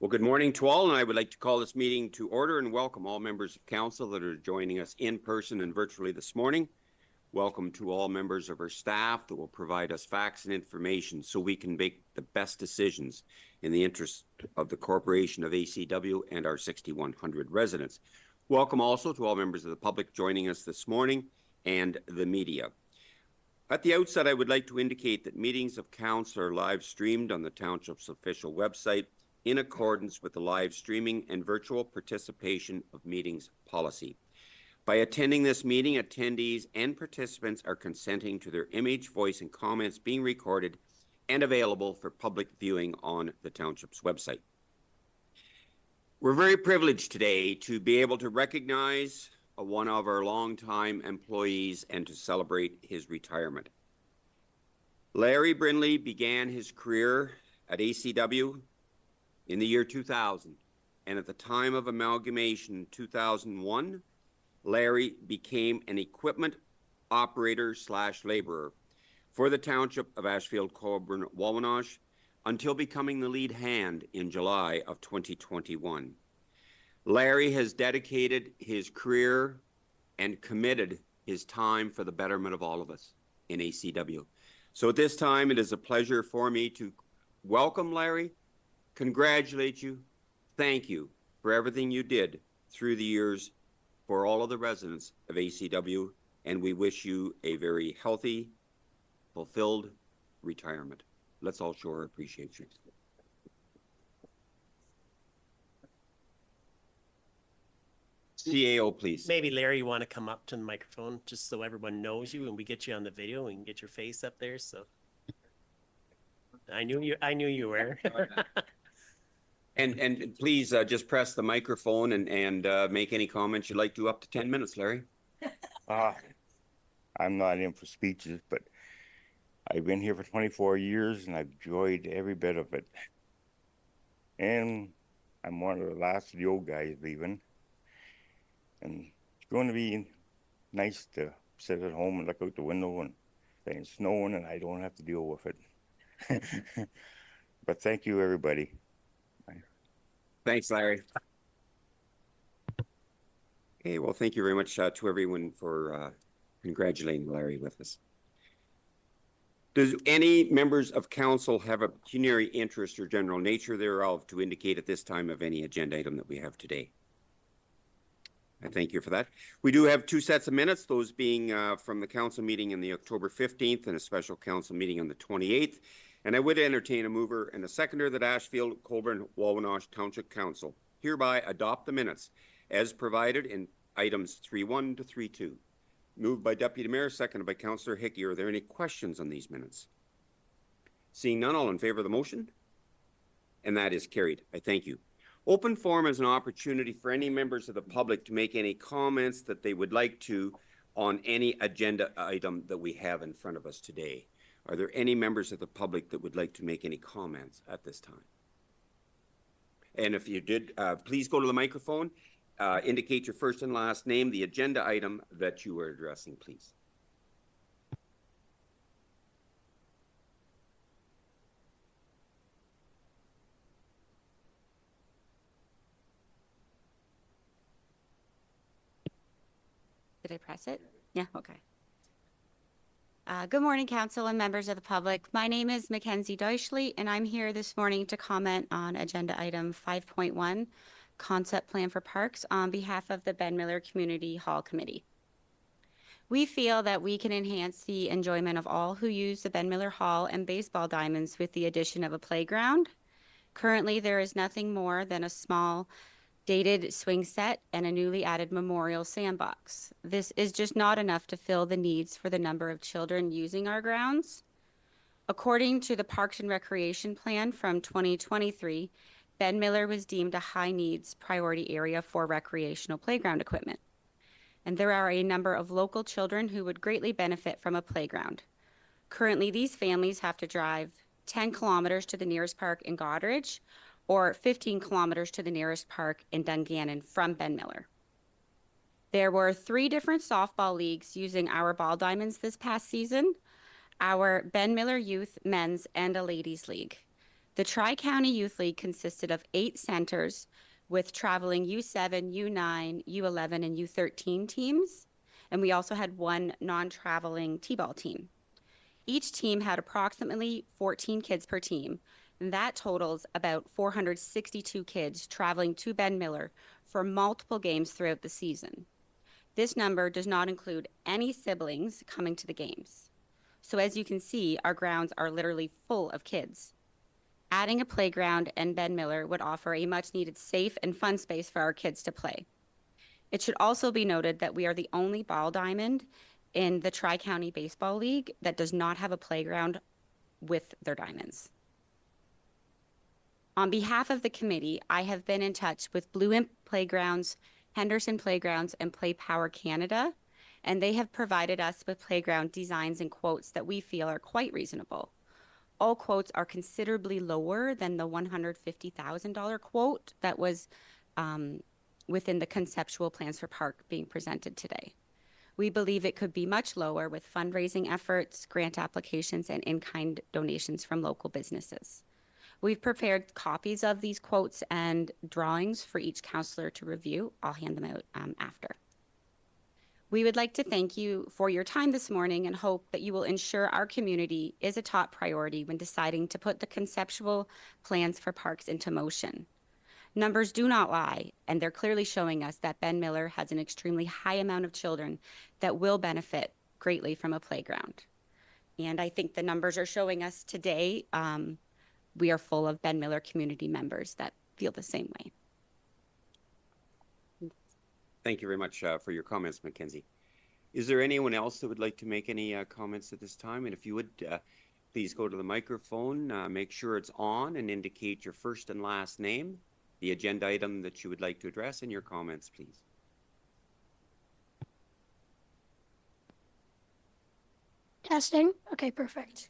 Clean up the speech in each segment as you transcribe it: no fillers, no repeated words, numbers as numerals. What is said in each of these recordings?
Well, good morning to all, and I would like to call this meeting to order and welcome all members of council that are joining us in person and virtually this morning. Welcome to all members of our staff that will provide us facts and information so we can make the best decisions in the interest of the corporation of ACW and our 6,100 residents. Welcome also to all members of the public joining us this morning and the media. At the outset, I would like to indicate that meetings of council are live streamed on the township's official website in accordance with the live streaming and virtual participation of meetings policy. By attending this meeting, attendees and participants are consenting to their image, voice, and comments being recorded and available for public viewing on the township's website. We're very privileged today to be able to recognize one of our longtime employees and to celebrate his retirement. Larry Brindley began his career at ACW in the year 2000, and at the time of amalgamation in 2001, Larry became an equipment operator / laborer for the township of Ashfield-Colborne-Wawanosh until becoming the lead hand in July of 2021. Larry has dedicated his career and committed his time for the betterment of all of us in ACW. So at this time, it is a pleasure for me to welcome Larry, congratulate you, thank you for everything you did through the years for all of the residents of ACW, and we wish you a very healthy, fulfilled retirement. Let's all show our appreciation. CAO, please. Maybe Larry, you want to come up to the microphone just so everyone knows you and we get you on the video and get your face up there. So I knew you were. And please just press the microphone and make any comments you'd like to, up to 10 minutes, Larry. I'm not in for speeches, but I've been here for 24 years and I've enjoyed every bit of it. And I'm one of the last of the old guys leaving. And it's going to be nice to sit at home and look out the window and it's snowing and I don't have to deal with it. But thank you, everybody. Thanks, Larry. Okay, well, thank you very much to everyone for congratulating Larry with us. Does any members of council have a pecuniary interest or general nature thereof to indicate at this time of any agenda item that we have today? I thank you for that. We do have two sets of minutes, those being from the council meeting on the October 15th and a special council meeting on the 28th. And I would entertain a mover and a seconder that Ashfield-Colborne-Wawanosh Township Council hereby adopt the minutes as provided in items 3.1 to 3.2. Moved by Deputy Mayor, seconded by Councillor Hickey. Are there any questions on these minutes? Seeing none, all in favor of the motion? And that is carried. I thank you. Open forum is an opportunity for any members of the public to make any comments that they would like to on any agenda item that we have in front of us today. Are there any members of the public that would like to make any comments at this time? And if you did, please go to the microphone, indicate your first and last name, the agenda item that you are addressing, please. Did I press it? Yeah, okay. Good morning, council and members of the public. My name is Mackenzie Deutschley, and I'm here this morning to comment on agenda item 5.1, Concept Plan for Parks, on behalf of the Ben Miller Community Hall Committee. We feel that we can enhance the enjoyment of all who use the Ben Miller Hall and baseball diamonds with the addition of a playground. Currently, there is nothing more than a small dated swing set and a newly added memorial sandbox. This is just not enough to fill the needs for the number of children using our grounds. According to the Parks and Recreation Plan from 2023, Ben Miller was deemed a high needs priority area for recreational playground equipment. And there are a number of local children who would greatly benefit from a playground. Currently, these families have to drive 10 kilometers to the nearest park in Goderich, or 15 kilometers to the nearest park in Dungannon from Ben Miller. There were 3 different softball leagues using our ball diamonds this past season, our Ben Miller Youth Men's and a Ladies League. The Tri-County Youth League consisted of 8 centers with traveling U7, U9, U11, and U13 teams. And we also had 1 non-traveling T-ball team. Each team had approximately 14 kids per team, and that totals about 462 kids traveling to Ben Miller for multiple games throughout the season. This number does not include any siblings coming to the games. So as you can see, our grounds are literally full of kids. Adding a playground in Ben Miller would offer a much-needed safe and fun space for our kids to play. It should also be noted that we are the only ball diamond in the Tri-County Baseball League that does not have a playground with their diamonds. On behalf of the committee, I have been in touch with Blue Imp Playgrounds, Henderson Playgrounds, and Play Power Canada, and they have provided us with playground designs and quotes that we feel are quite reasonable. All quotes are considerably lower than the $150,000 quote that was within the conceptual plans for park being presented today. We believe it could be much lower with fundraising efforts, grant applications, and in-kind donations from local businesses. We've prepared copies of these quotes and drawings for each counselor to review. I'll hand them out after. We would like to thank you for your time this morning and hope that you will ensure our community is a top priority when deciding to put the conceptual plans for parks into motion. Numbers do not lie, and they're clearly showing us that Ben Miller has an extremely high amount of children that will benefit greatly from a playground. And I think the numbers are showing us today we are full of Ben Miller community members that feel the same way. Thank you very much for your comments, Mackenzie. Is there anyone else that would like to make any comments at this time? And if you would, please go to the microphone, make sure it's on, and indicate your first and last name, the agenda item that you would like to address, and your comments, please. Testing. Okay, perfect.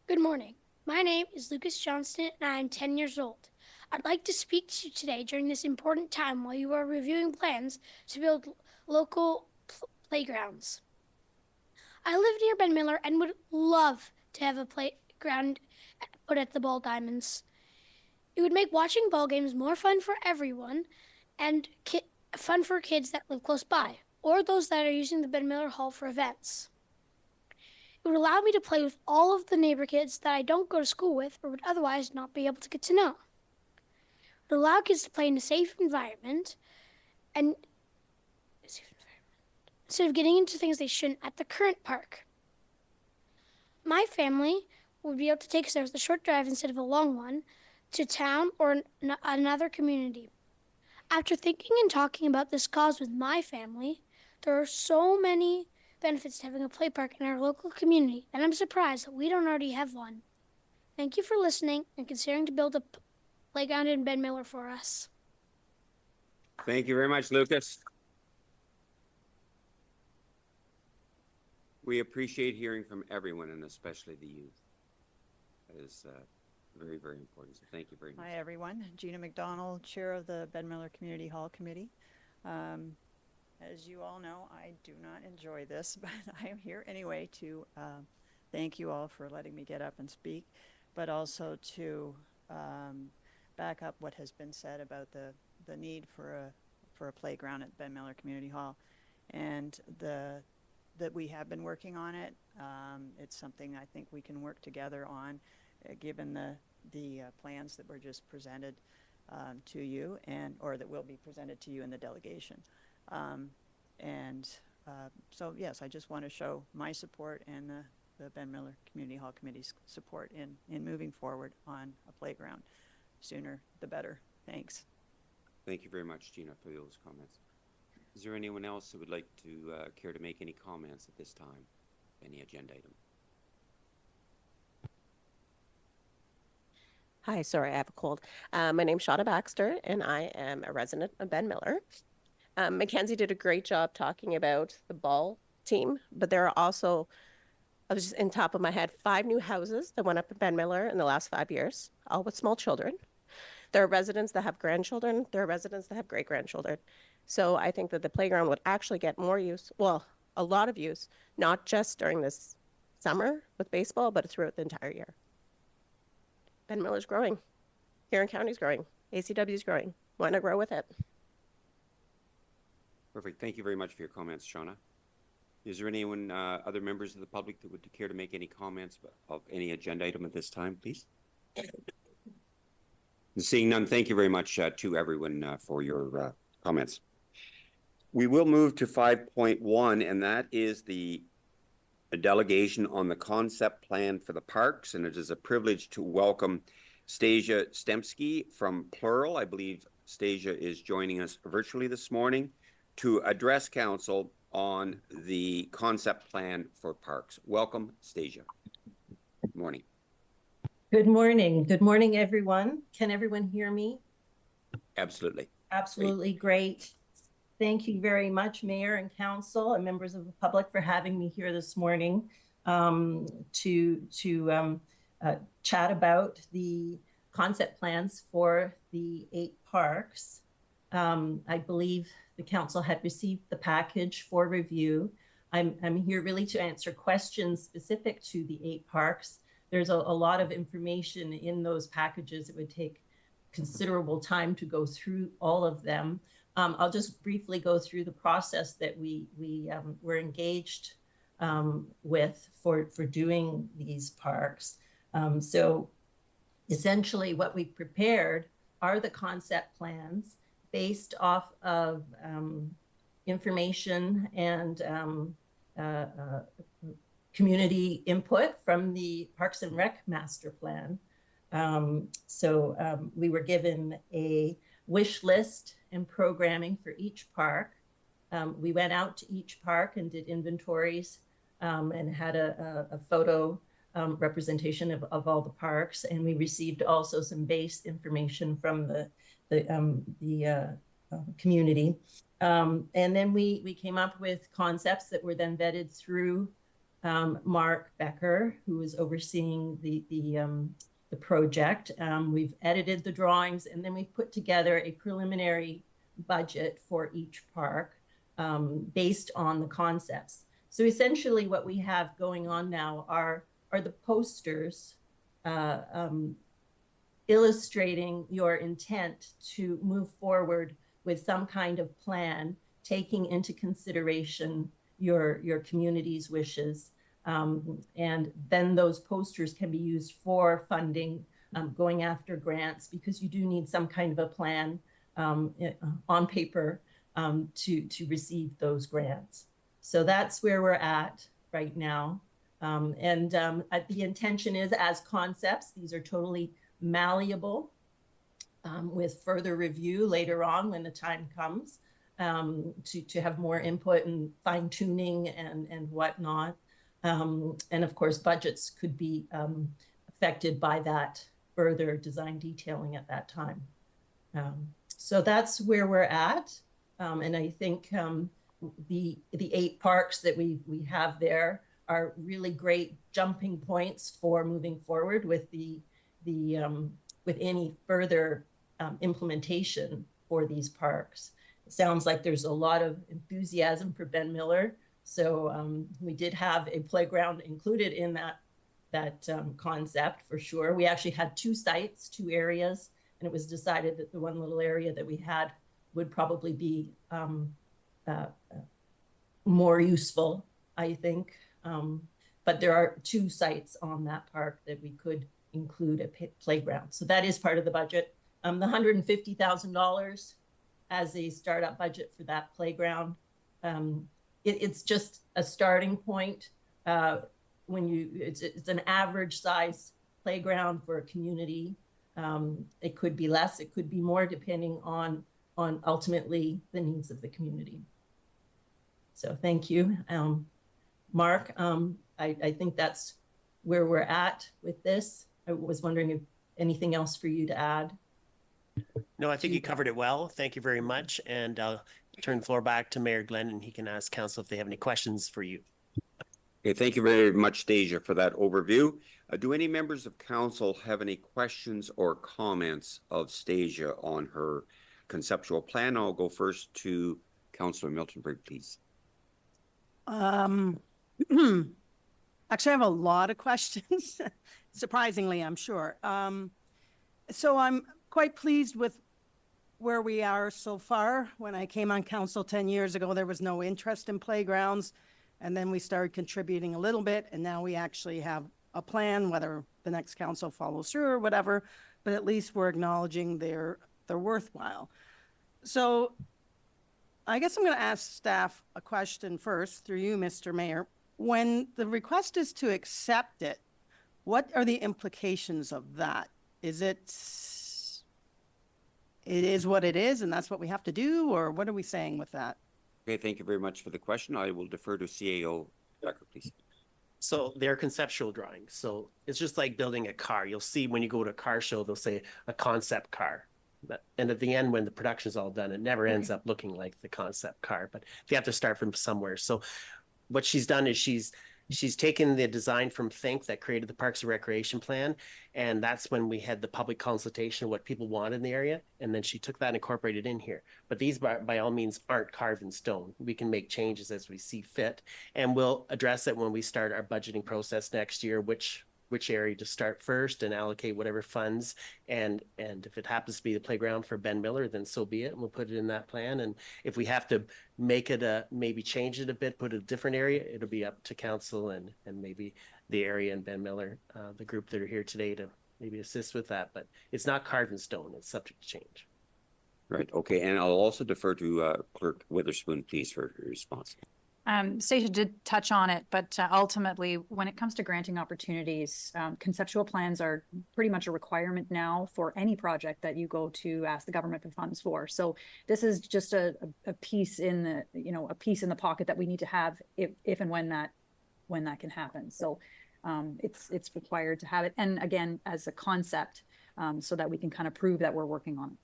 Good morning. My name is Lucas Johnston, and I am 10 years old. I'd like to speak to you today during this important time while you are reviewing plans to build local playgrounds. I live near Ben Miller and would love to have a playground put at the Ball Diamonds. It would make watching ball games more fun for everyone and fun for kids that live close by or those that are using the Ben Miller Hall for events. It would allow me to play with all of the neighbor kids that I don't go to school with or would otherwise not be able to get to know. It would allow kids to play in a safe environment and instead of getting into things they shouldn't at the current park. My family would be able to take us there with a short drive instead of a long one to town or another community. After thinking and talking about this cause with my family, there are so many benefits to having a play park in our local community, and I'm surprised that we don't already have one. Thank you for listening and considering to build a playground in Ben Miller for us. Thank you very much, Lucas. We appreciate hearing from everyone, and especially the youth. That is very, very important. So thank you very much. Hi, everyone. Gina McDonald, Chair of the Ben Miller Community Hall Committee. As you all know, I do not enjoy this, but I am here anyway to thank you all for letting me get up and speak, but also to back up what has been said about the need for a playground at Ben Miller Community Hall, and that we have been working on it. It's something I think we can work together on, given the plans that were just presented to you, or that will be presented to you in the delegation. So yes, I just want to show my support and the Ben Miller Community Hall Committee's support in moving forward on a playground. Sooner the better. Thanks. Thank you very much, Gina, for those comments. Is there anyone else who would like to care to make any comments at this time? Any agenda item? Hi, sorry, I have a cold. My name's Shada Baxter, and I am a resident of Ben Miller. Mackenzie did a great job talking about the ball team, but there are also, I was just in top of my head, 5 new houses that went up in Ben Miller in the last 5 years, all with small children. There are residents that have grandchildren. There are residents that have great-grandchildren. So I think that the playground would actually get more use, well, a lot of use, not just during this summer with baseball, but throughout the entire year. Ben Miller's growing. Huron County's growing. ACW's growing. Why not grow with it? Perfect. Thank you very much for your comments, Shauna. Is there anyone, other members of the public that would care to make any comments of any agenda item at this time, please? Seeing none, thank you very much to everyone for your comments. We will move to 5.1, and that is a delegation on the concept plan for the parks, and it is a privilege to welcome Stasia Stemsky from Plural. I believe Stasia is joining us virtually this morning to address council on the concept plan for parks. Welcome, Stasia. Good morning. Good morning. Good morning, everyone. Can everyone hear me? Absolutely. Absolutely great. Thank you very much, Mayor and Council and members of the public for having me here this morning to chat about the concept plans for the 8 parks. I believe the council had received the package for review. I'm here really to answer questions specific to the 8 parks. There's a lot of information in those packages. It would take considerable time to go through all of them. I'll just briefly go through the process that we were engaged with for doing these parks. So essentially what we prepared are the concept plans based off of information and community input from the Parks and Rec Master Plan. We were given a wish list and programming for each park. We went out to each park and did inventories and had a photo representation of all the parks. And we received also some base information from the community. And then we came up with concepts that were then vetted through Mark Becker, who is overseeing the project. We've edited the drawings, and then we've put together a preliminary budget for each park based on the concepts. So essentially what we have going on now are the posters illustrating your intent to move forward with some kind of plan, taking into consideration your community's wishes. And then those posters can be used for funding, going after grants, because you do need some kind of a plan on paper to receive those grants. So that's where we're at right now. The intention is, as concepts, these are totally malleable with further review later on when the time comes to have more input and fine tuning and whatnot. And of course, budgets could be affected by that further design detailing at that time. So that's where we're at. And I think the 8 parks that we have there are really great jumping points for moving forward with with any further implementation for these parks. It sounds like there's a lot of enthusiasm for Ben Miller. So we did have a playground included in that concept for sure. We actually had 2 sites, 2 areas, and it was decided that the one little area that we had would probably be more useful, I think. But there are 2 sites on that park that we could include a playground. So that is part of the budget. The $150,000 as a startup budget for that playground. It's just a starting point. It's an average size playground for a community. It could be less, it could be more, depending on ultimately the needs of the community. So thank you, Mark. I think that's where we're at with this. I was wondering if anything else for you to add. No, I think you covered it well. Thank you very much. And I'll turn the floor back to Mayor Glenn, and he can ask council if they have any questions for you. Okay, thank you very much, Stasia, for that overview. Do any members of council have any questions or comments of Stasia on her conceptual plan? I'll go first to Councillor Miltenberg, please. Actually, I have a lot of questions, surprisingly, I'm sure. So I'm quite pleased with where we are so far. When I came on council 10 years ago, there was no interest in playgrounds. And then we started contributing a little bit, and now we actually have a plan, whether the next council follows through or whatever, but at least we're acknowledging they're worthwhile. So I guess I'm going to ask staff a question first through you, Mr. Mayor. When the request is to accept it, what are the implications of that? Is it is what it is, and that's what we have to do, or what are we saying with that? Okay, thank you very much for the question. I will defer to CAO Becker, please. So they're conceptual drawings. So it's just like building a car. You'll see when you go to a car show, they'll say a concept car. And at the end, when the production's all done, it never ends up looking like the concept car, but you have to start from somewhere. So what she's done is she's taken the design from Think that created the Parks and Recreation Plan. And that's when we had the public consultation of what people want in the area. And then she took that and incorporated in here. But these by all means aren't carved in stone. We can make changes as we see fit. And we'll address it when we start our budgeting process next year, which area to start first and allocate whatever funds. And if it happens to be the playground for Ben Miller, then so be it. And we'll put it in that plan. And if we have to make it maybe change it a bit, put it a different area, it'll be up to council and maybe the area and Ben Miller, the group that are here today to maybe assist with that. But it's not carved in stone. It's subject to change. Right. Okay. And I'll also defer to Clerk Witherspoon, please, for her response. Stacia did touch on it, but ultimately, when it comes to granting opportunities, conceptual plans are pretty much a requirement now for any project that you go to ask the government for funds for. So this is just a piece in the, a piece in the pocket that we need to have if and when that can happen. So it's required to have it. And again, as a concept, so that we can kind of prove that we're working on it.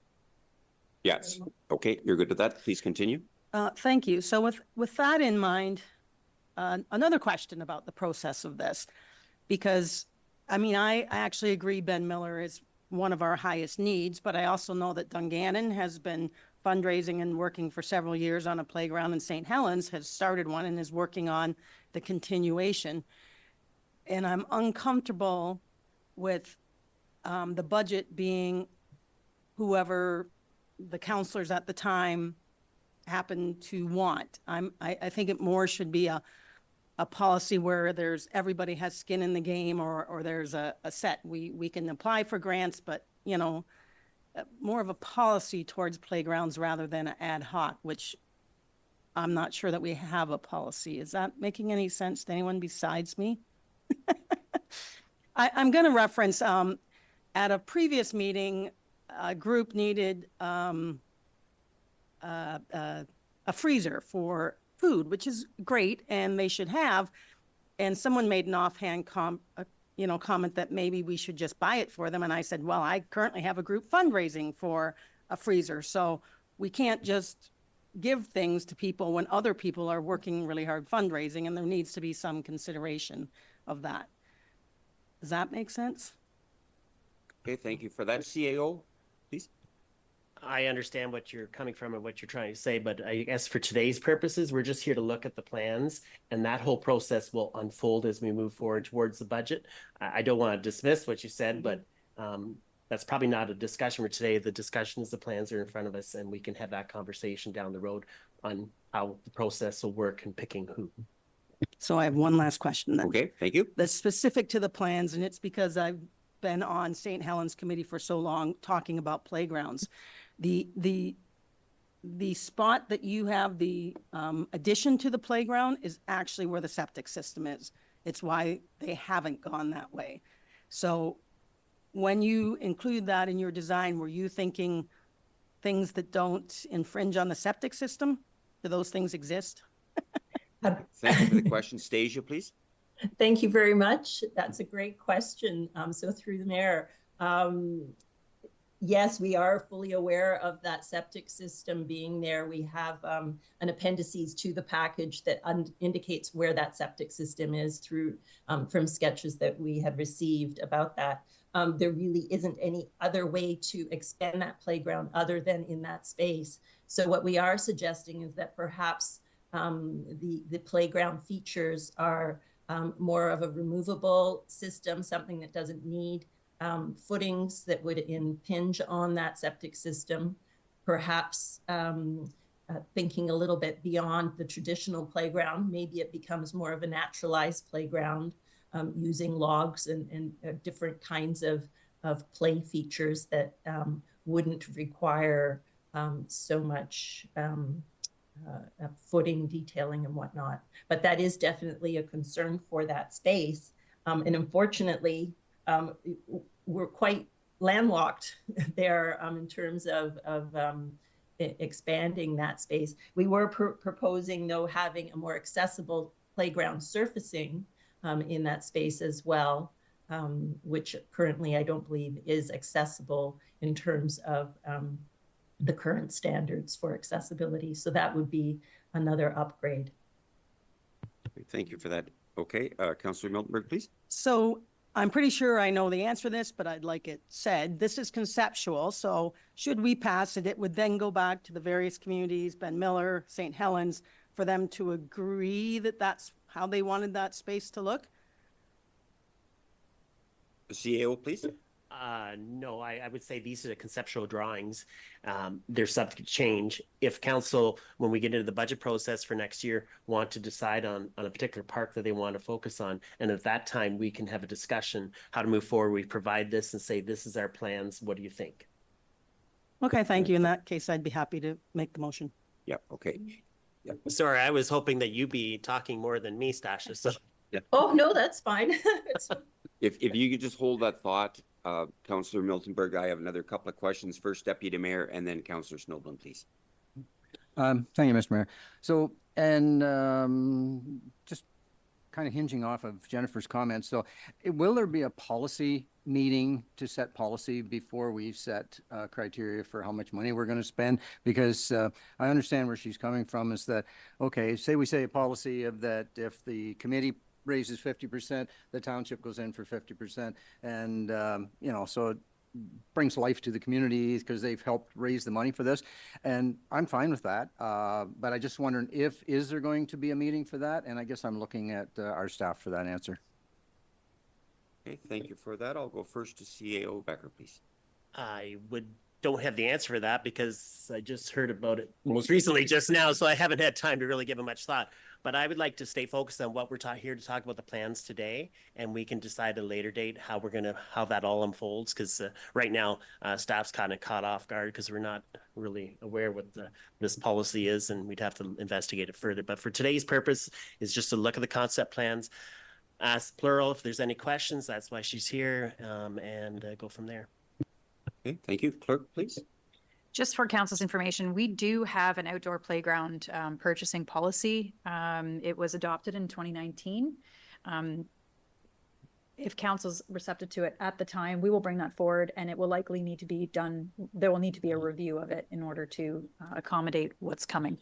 Yes. Okay. You're good with that. Please continue. Thank you. So with that in mind, another question about the process of this, because I actually agree Ben Miller is one of our highest needs, but I also know that Dungannon has been fundraising and working for several years on a playground, and St. Helens has started one and is working on the continuation. And I'm uncomfortable with the budget being whoever the counselors at the time happen to want. I think it more should be a policy where everybody has skin in the game, or there's a set. We can apply for grants, but more of a policy towards playgrounds rather than an ad hoc, which I'm not sure that we have a policy. Is that making any sense to anyone besides me? I'm going to reference at a previous meeting, a group needed a freezer for food, which is great, and they should have. And someone made an offhand comment that maybe we should just buy it for them. And I said, well, I currently have a group fundraising for a freezer, so we can't just give things to people when other people are working really hard fundraising, and there needs to be some consideration of that. Does that make sense? Okay. Thank you for that. CAO, please. I understand what you're coming from and what you're trying to say, but I guess for today's purposes, we're just here to look at the plans, and that whole process will unfold as we move forward towards the budget. I don't want to dismiss what you said, but that's probably not a discussion for today. The discussion is the plans are in front of us, and we can have that conversation down the road on how the process will work and picking who. So I have one last question then. Okay. Thank you. That's specific to the plans, and it's because I've been on St. Helens Committee for so long talking about playgrounds. The spot that you have the addition to the playground is actually where the septic system is. It's why they haven't gone that way. So when you include that in your design, were you thinking things that don't infringe on the septic system? Do those things exist? Thank you for the question. Stasia, please. Thank you very much. That's a great question. So through the mayor, yes, we are fully aware of that septic system being there. We have an appendices to the package that indicates where that septic system is through from sketches that we have received about that. There really isn't any other way to extend that playground other than in that space. So what we are suggesting is that perhaps the playground features are more of a removable system, something that doesn't need footings that would impinge on that septic system, perhaps thinking a little bit beyond the traditional playground. Maybe it becomes more of a naturalized playground, using logs and different kinds of play features that wouldn't require so much footing detailing and whatnot. But that is definitely a concern for that space. And unfortunately, we're quite landlocked there in terms of expanding that space. We were proposing, though, having a more accessible playground surfacing in that space as well, which currently I don't believe is accessible in terms of the current standards for accessibility. So that would be another upgrade. Thank you for that. Okay, Councillor Miltenberg, please. So I'm pretty sure I know the answer to this, but I'd like it said. This is conceptual, so should we pass it, it would then go back to the various communities, Ben Miller, St. Helens, for them to agree that that's how they wanted that space to look? CAO, please. No, I would say these are the conceptual drawings. They're subject to change. If council, when we get into the budget process for next year, want to decide on a particular park that they want to focus on, and at that time we can have a discussion how to move forward. We provide this and say, this is our plans. What do you think? Okay, thank you. In that case, I'd be happy to make the motion. Yeah, okay. Yeah. Sorry, I was hoping that you'd be talking more than me, Stasha. So Yeah. Oh, no, that's fine. If you could just hold that thought, Councillor Miltenberg, I have another couple of questions. First, Deputy Mayor, and then Councillor Snowden, please. Thank you, Mr. Mayor. So, and just kind of hinging off of Jennifer's comments, so will there be a policy meeting to set policy before we set criteria for how much money we're going to spend? Because I understand where she's coming from is that, okay, say we say a policy of that if the committee raises 50%, the township goes in for 50%. And, you know, so it brings life to the communities because they've helped raise the money for this. And I'm fine with that. But I just wondering is there going to be a meeting for that? And I guess I'm looking at our staff for that answer. Okay, thank you for that. I'll go first to CAO Becker, please. I don't have the answer for that because I just heard about it most recently just now, so I haven't had time to really give it much thought. But I would like to stay focused on what we're here to talk about the plans today, and we can decide at a later date how that all unfolds. Because right now, staff's kind of caught off guard because we're not really aware what this policy is, and we'd have to investigate it further. But for today's purpose, is just to look at the concept plans, ask plural if there's any questions. That's why she's here, and go from there. Okay, thank you. Clerk, please. Just for council's information, we do have an outdoor playground purchasing policy. It was adopted in 2019. If council's receptive to it at the time, we will bring that forward, and it will likely need to be done. There will need to be a review of it in order to accommodate what's coming.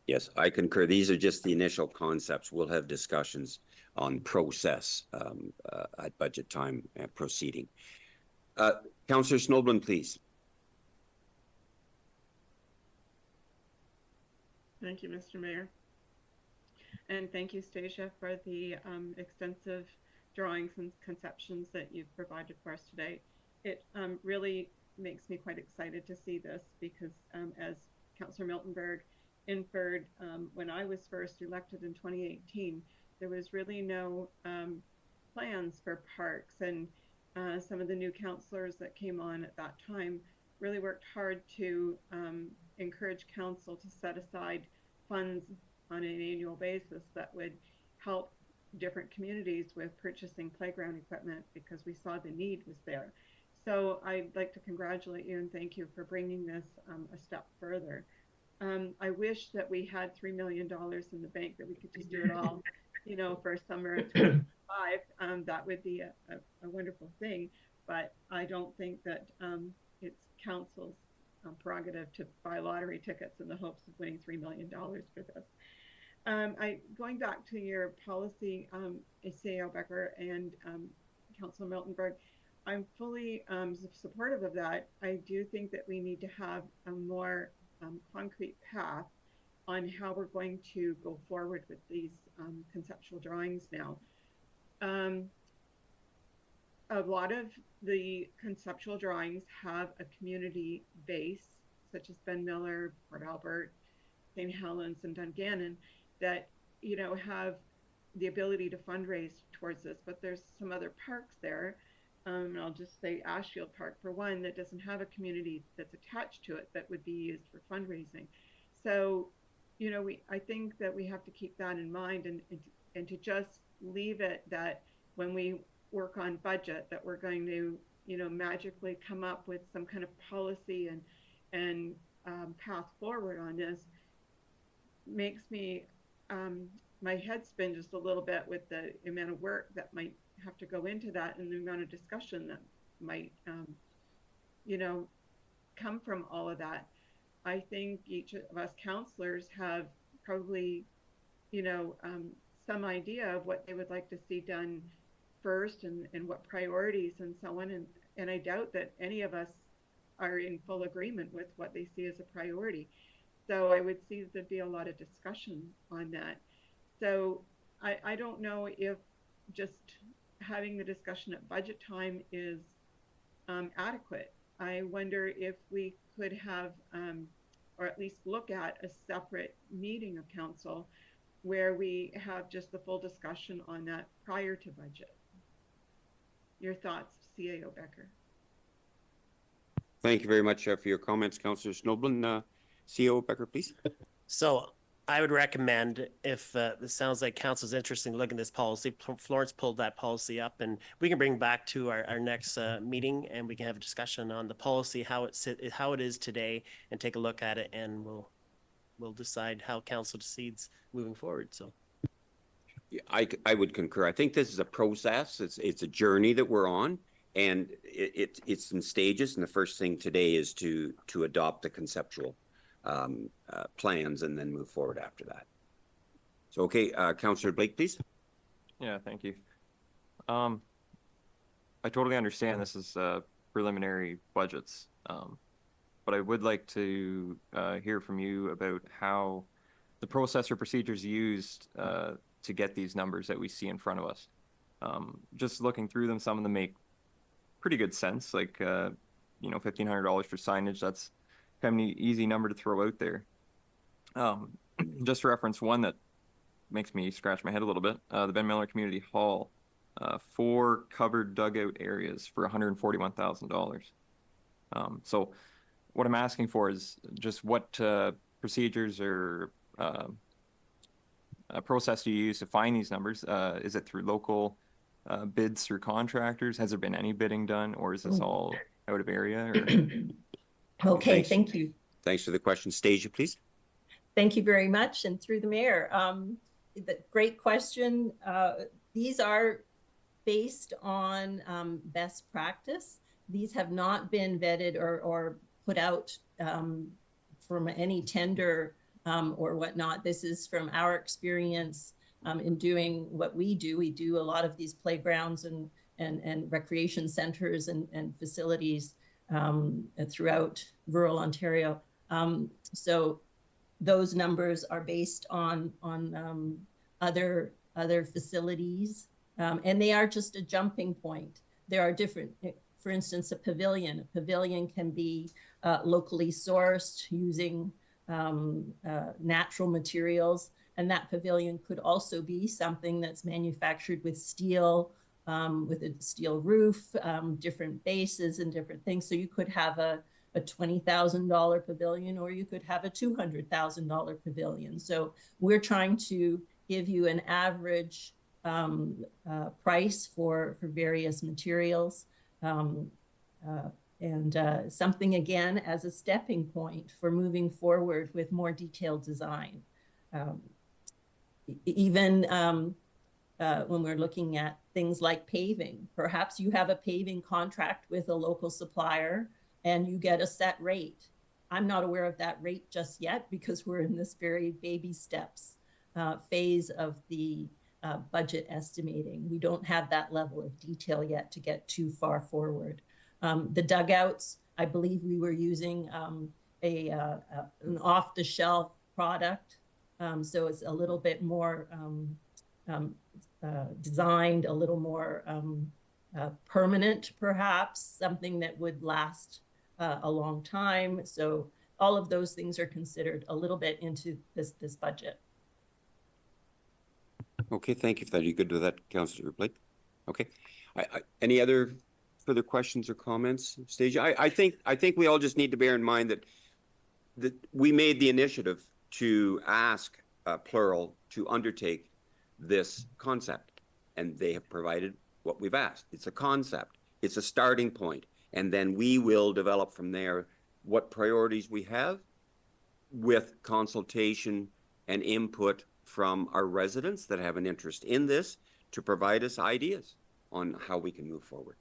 Yes, I concur. These are just the initial concepts. We'll have discussions on process at budget time and proceeding. Councillor Snowden, please. Thank you, Mr. Mayor. And thank you, Stasia, for the extensive drawings and conceptions that you've provided for us today. It really makes me quite excited to see this because as Councillor Miltenberg inferred, when I was first elected in 2018, there was really no plans for parks, and some of the new councillors that came on at that time really worked hard to encourage council to set aside funds on an annual basis that would help different communities with purchasing playground equipment because we saw the need was there. So I'd like to congratulate you and thank you for bringing this a step further. I wish that we had $3 million in the bank that we could just do it all, you know, for summer of 2025. That would be a wonderful thing, but I don't think that it's council's prerogative to buy lottery tickets in the hopes of winning $3 million for this. Going back to your policy, CAO Becker and Councilor Miltenberg, I'm fully supportive of that. I do think that we need to have a more concrete path on how we're going to go forward with these conceptual drawings now. a lot of the conceptual drawings have a community base, such as Ben Miller, Port Albert, St. Helens, and Dungannon, that, you know, have the ability to fundraise towards this. But there's some other parks there. And I'll just say Ashfield Park for one, that doesn't have a community that's attached to it that would be used for fundraising. So, you know, I think that we have to keep that in mind, and to just leave it that when we work on budget that we're going to, you know, magically come up with some kind of policy and path forward on this makes me my head spin just a little bit with the amount of work that might have to go into that and the amount of discussion that might you know, come from all of that. I think each of us counselors have probably, you know, some idea of what they would like to see done first, and what priorities and so on. And I doubt that any of us are in full agreement with what they see as a priority. So I would see that there'd be a lot of discussion on that. So I don't know if just having the discussion at budget time is adequate. I wonder if we could have, or at least look at a separate meeting of council where we have just the full discussion on that prior to budget. Your thoughts, CAO Becker? Thank you very much for your comments, Councillor Snoblin. CAO Becker, please. So I would recommend, if this sounds like council's interested in looking at this policy, Florence pulled that policy up, and we can bring back to our next meeting, and we can have a discussion on the policy, how it is today, and take a look at it, and we'll decide how council decides moving forward. So I would concur. I think this is a process. It's a journey that we're on, and it's in stages. And the first thing today is to adopt the conceptual plans and then move forward after that. So, okay, Councillor Blake, please. Yeah, thank you. I totally understand this is preliminary budgets, but I would like to hear from you about how the process or procedures used to get these numbers that we see in front of us. Just looking through them, some of them make pretty good sense, like, you know, $1,500 for signage. That's kind of an easy number to throw out there. Just to reference one that makes me scratch my head a little bit, the Ben Miller Community Hall, 4 covered dugout areas for $141,000. So what I'm asking for is just what procedures or process do you use to find these numbers? Is it through local bids through contractors? Has there been any bidding done, or is this all out of area? Or... Okay, thank you. Thanks for the question. Stasia, please. Thank you very much. And through the mayor, great question. These are based on best practice. These have not been vetted or put out from any tender or whatnot. This is from our experience in doing what we do. We do a lot of these playgrounds and recreation centers and facilities throughout rural Ontario. So those numbers are based on other facilities, and they are just a jumping point. There are different, for instance, a pavilion. A pavilion can be locally sourced using natural materials, and that pavilion could also be something that's manufactured with steel, with a steel roof, different bases and different things. So you could have a $20,000 pavilion, or you could have a $200,000 pavilion. So we're trying to give you an average price for various materials, and something, again, as a stepping point for moving forward with more detailed design. Even when we're looking at things like paving, perhaps you have a paving contract with a local supplier and you get a set rate. I'm not aware of that rate just yet because we're in this very baby steps phase of the budget estimating. We don't have that level of detail yet to get too far forward. The dugouts, I believe we were using an off-the-shelf product. So it's a little bit more designed, a little more permanent, perhaps, something that would last a long time. So all of those things are considered a little bit into this budget. Okay, thank you for that. Are you good with that, Councillor Blake? Okay. Any other further questions or comments, Stasia? I think we all just need to bear in mind that we made the initiative to ask Plural to undertake this concept, and they have provided what we've asked. It's a concept. It's a starting point, and then we will develop from there what priorities we have with consultation and input from our residents that have an interest in this to provide us ideas on how we can move forward.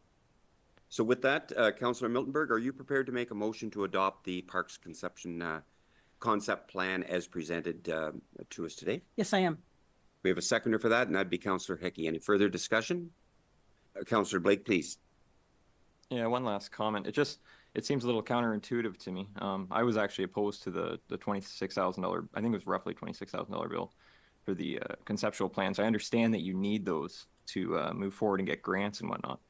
So with that, Councillor Miltenberg, are you prepared to make a motion to adopt the Parks Conception concept plan as presented to us today? Yes, I am. We have a seconder for that, and that'd be Councillor Hickey. Any further discussion? Councillor Blake, please. Yeah, one last comment. It seems a little counterintuitive to me. I was actually opposed to the $26,000, I think it was roughly $26,000 bill for the conceptual plans. I understand that you need those to move forward and get grants and whatnot.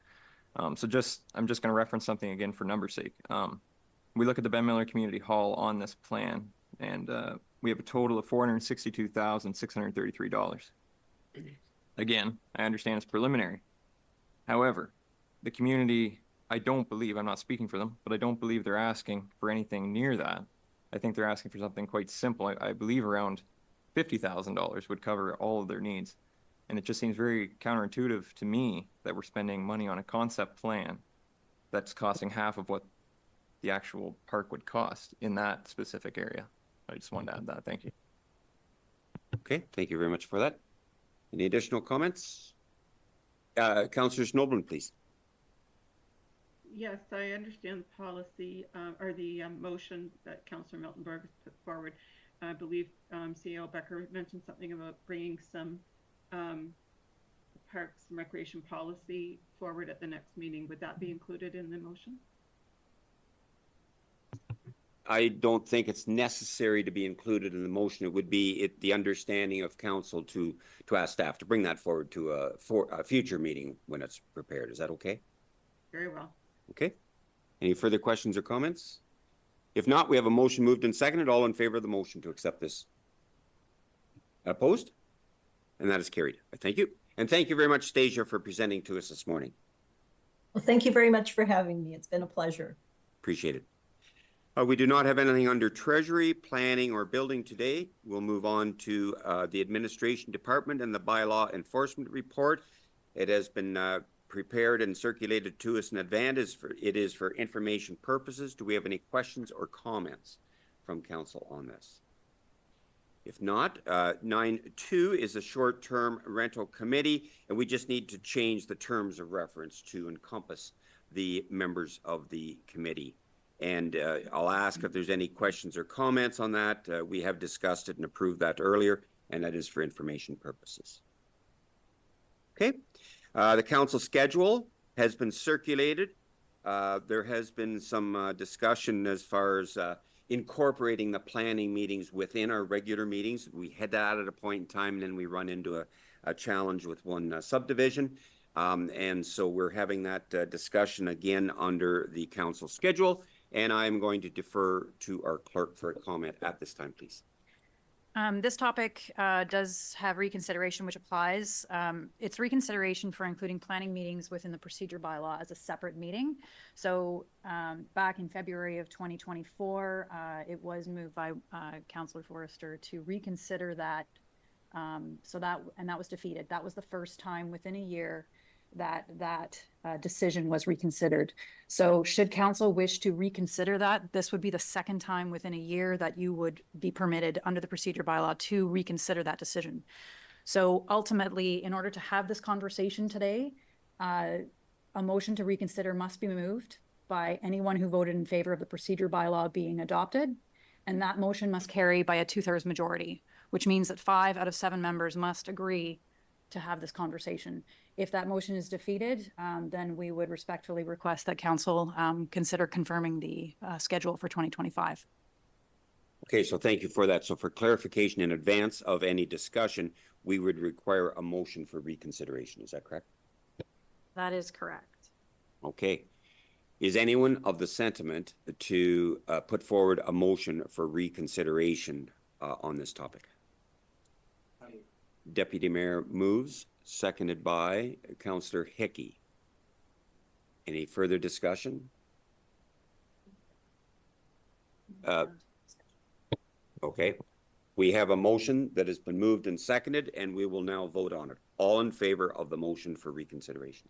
I'm just going to reference something again for number's sake. We look at the Ben Miller Community Hall on this plan, and we have a total of $462,633. Again, I understand it's preliminary. However, the community, I'm not speaking for them, but I don't believe they're asking for anything near that. I think they're asking for something quite simple. I believe around $50,000 would cover all of their needs. And it just seems very counterintuitive to me that we're spending money on a concept plan that's costing half of what the actual park would cost in that specific area. I just wanted to add that. Thank you. Okay, thank you very much for that. Any additional comments? Councillor Snowden, please. Yes, I understand the policy or the motion that Councillor Miltenberg has put forward. I believe CEO Becker mentioned something about bringing some parks and recreation policy forward at the next meeting. Would that be included in the motion? I don't think it's necessary to be included in the motion. It would be the understanding of council to ask staff to bring that forward to a future meeting when it's prepared. Is that okay? Very well. Okay. Any further questions or comments? If not, we have a motion moved and seconded. All in favor of the motion to accept this? Opposed? And that is carried. Thank you. And thank you very much, Stasia, for presenting to us this morning. Well, thank you very much for having me. It's been a pleasure. Appreciate it. We do not have anything under Treasury, Planning, or Building today. We'll move on to the Administration Department and the Bylaw Enforcement Report. It has been prepared and circulated to us in advance. It is for information purposes. Do we have any questions or comments from council on this? If not, 9.2 is a short-term rental committee, and we just need to change the terms of reference to encompass the members of the committee. And I'll ask if there's any questions or comments on that. We have discussed it and approved that earlier, and that is for information purposes. Okay. The council schedule has been circulated. There has been some discussion as far as incorporating the planning meetings within our regular meetings. We had that at a point in time, and then we run into a challenge with one subdivision. And so we're having that discussion again under the council schedule. And I'm going to defer to our clerk for a comment at this time, please. This topic does have reconsideration, which applies. It's reconsideration for including planning meetings within the procedure bylaw as a separate meeting. So back in February of 2024, it was moved by Councillor Forrester to reconsider that. And that was defeated. That was the first time within a year that decision was reconsidered. So should council wish to reconsider that, this would be the second time within a year that you would be permitted under the procedure bylaw to reconsider that decision. So ultimately, in order to have this conversation today, a motion to reconsider must be moved by anyone who voted in favor of the procedure bylaw being adopted. And that motion must carry by a 2/3 majority, which means that 5 out of 7 members must agree to have this conversation. If that motion is defeated, then we would respectfully request that council consider confirming the schedule for 2025. Okay, so thank you for that. So for clarification in advance of any discussion, we would require a motion for reconsideration. Is that correct? That is correct. Okay. Is anyone of the sentiment to put forward a motion for reconsideration on this topic? Deputy Mayor moves, seconded by Councillor Hickey. Any further discussion? Okay. We have a motion that has been moved and seconded, and we will now vote on it. All in favor of the motion for reconsideration?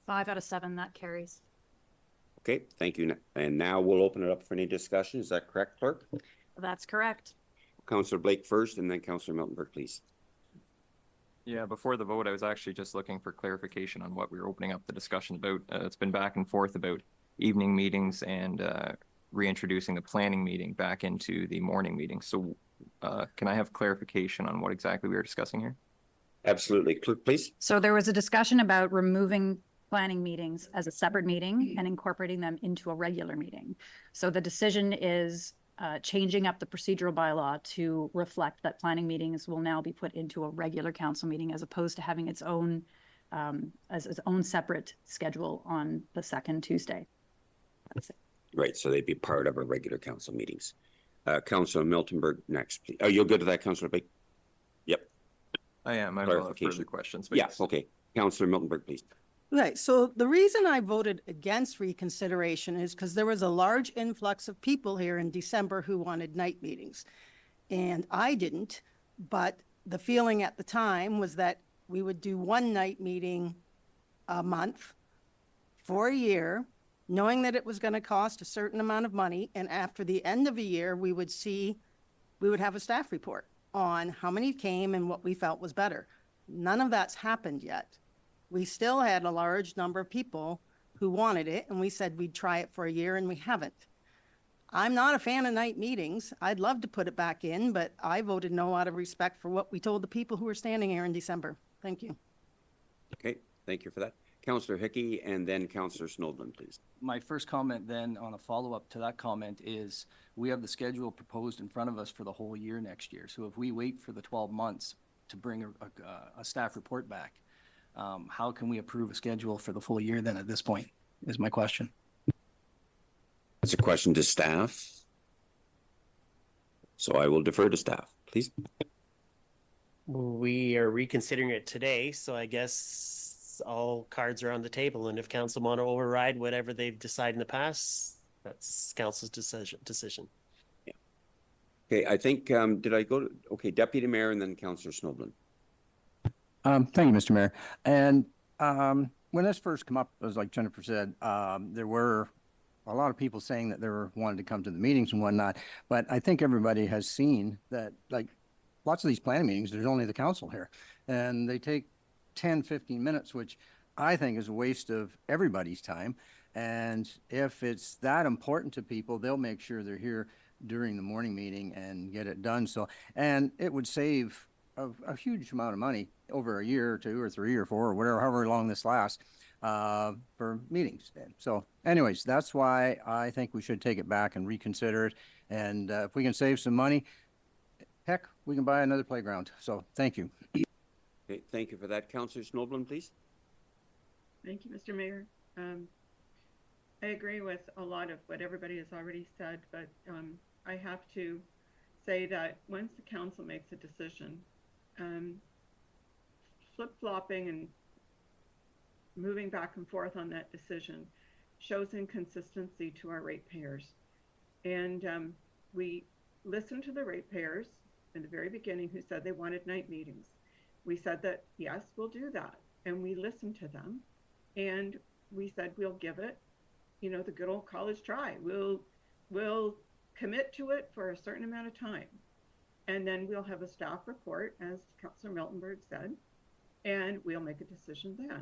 5 out of 7, that carries. Okay, thank you. And now we'll open it up for any discussion. Is that correct, Clerk? That's correct. Councillor Blake first, and then Councillor Miltenberg, please. Yeah, before the vote, I was actually just looking for clarification on what we were opening up the discussion about. It's been back and forth about evening meetings and reintroducing the planning meeting back into the morning meeting. So can I have clarification on what exactly we were discussing here? Absolutely. Clerk, please. So there was a discussion about removing planning meetings as a separate meeting and incorporating them into a regular meeting. So the decision is changing up the procedural bylaw to reflect that planning meetings will now be put into a regular council meeting as opposed to having its own as its own separate schedule on the second Tuesday. That's it. Right, so they'd be part of our regular council meetings. Councillor Miltenberg next, please. Oh, you'll go to that, Councillor Blake? Yep. I am. I will have further questions. Yeah, okay. Councillor Miltenberg, please. Right. So the reason I voted against reconsideration is because there was a large influx of people here in December who wanted night meetings. And I didn't, but the feeling at the time was that we would do one night meeting a month for a year, knowing that it was going to cost a certain amount of money. And after the end of a year, we would have a staff report on how many came and what we felt was better. None of that's happened yet. We still had a large number of people who wanted it, and we said we'd try it for a year, and we haven't. I'm not a fan of night meetings. I'd love to put it back in, but I voted no out of respect for what we told the people who were standing here in December. Thank you. Okay, thank you for that. Councillor Hickey and then Councillor Snowden, please. My first comment then on a follow-up to that comment is we have the schedule proposed in front of us for the whole year next year. So if we wait for the 12 months to bring a staff report back, how can we approve a schedule for the full year then at this point is my question. That's a question to staff. So I will defer to staff, please. We are reconsidering it today, so I guess all cards are on the table. And if council want to override whatever they've decided in the past, that's council's decision. Yeah. Okay, I think, did I go to, okay, Deputy Mayor and then Councillor Snowden. Thank you, Mr. Mayor. And when this first came up, as like Jennifer said, there were a lot of people saying that they wanted to come to the meetings and whatnot. But I think everybody has seen that, like, lots of these planning meetings, there's only the council here. And they take 10, 15 minutes, which I think is a waste of everybody's time. And if it's that important to people, they'll make sure they're here during the morning meeting and get it done. So, and it would save a huge amount of money over a year or 2 or 3 or 4 or whatever, however long this lasts, for meetings. So anyways, that's why I think we should take it back and reconsider it. And if we can save some money, heck, we can buy another playground. So thank you. Okay, thank you for that. Councillor Snowden, please. Thank you, Mr. Mayor. I agree with a lot of what everybody has already said, but I have to say that once the council makes a decision, flip-flopping and moving back and forth on that decision shows inconsistency to our ratepayers. And we listened to the ratepayers in the very beginning who said they wanted night meetings. We said that, yes, we'll do that. And we listened to them. And we said, we'll give it, you know, the good old college try. We'll commit to it for a certain amount of time. And then we'll have a staff report, as Councillor Miltenberg said, and we'll make a decision then.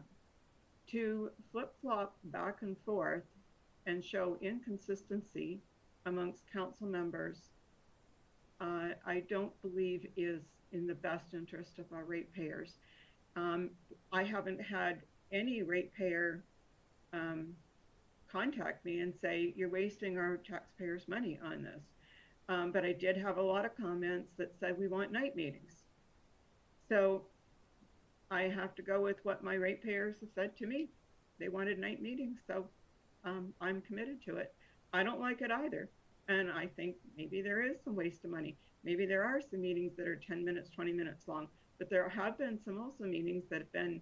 To flip-flop back and forth and show inconsistency amongst council members, I don't believe is in the best interest of our ratepayers. I haven't had any ratepayer contact me and say, you're wasting our taxpayers' money on this. But I did have a lot of comments that said we want night meetings. So I have to go with what my ratepayers have said to me. They wanted night meetings, so I'm committed to it. I don't like it either. And I think maybe there is some waste of money. Maybe there are some meetings that are 10 minutes, 20 minutes long, but there have been some also meetings that have been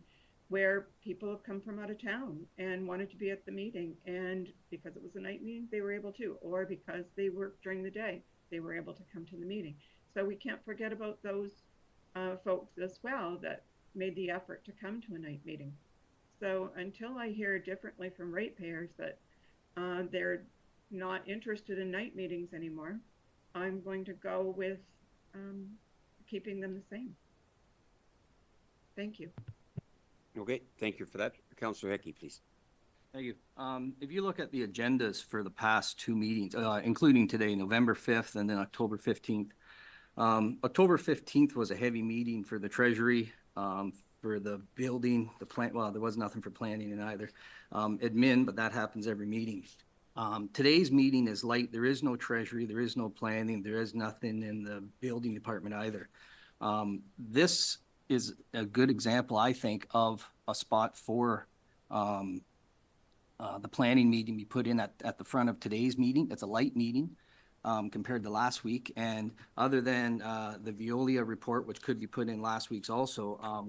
where people have come from out of town and wanted to be at the meeting. And because it was a night meeting, they were able to, or because they worked during the day, they were able to come to the meeting. So we can't forget about those folks as well that made the effort to come to a night meeting. So until I hear differently from ratepayers that they're not interested in night meetings anymore, I'm going to go with keeping them the same. Thank you. Okay, thank you for that. Councillor Hickey, please. Thank you. If you look at the agendas for the past two meetings, including today, November 5th and then October 15th, October 15th was a heavy meeting for the Treasury, for the building, the plant. Well, there was nothing for planning in either. Admin, but that happens every meeting. Today's meeting is light. There is no Treasury. There is no planning. There is nothing in the building department either. This is a good example, I think, of a spot for the planning meeting be put in at the front of today's meeting. It's a light meeting compared to last week. And other than the Veolia report, which could be put in last week's also,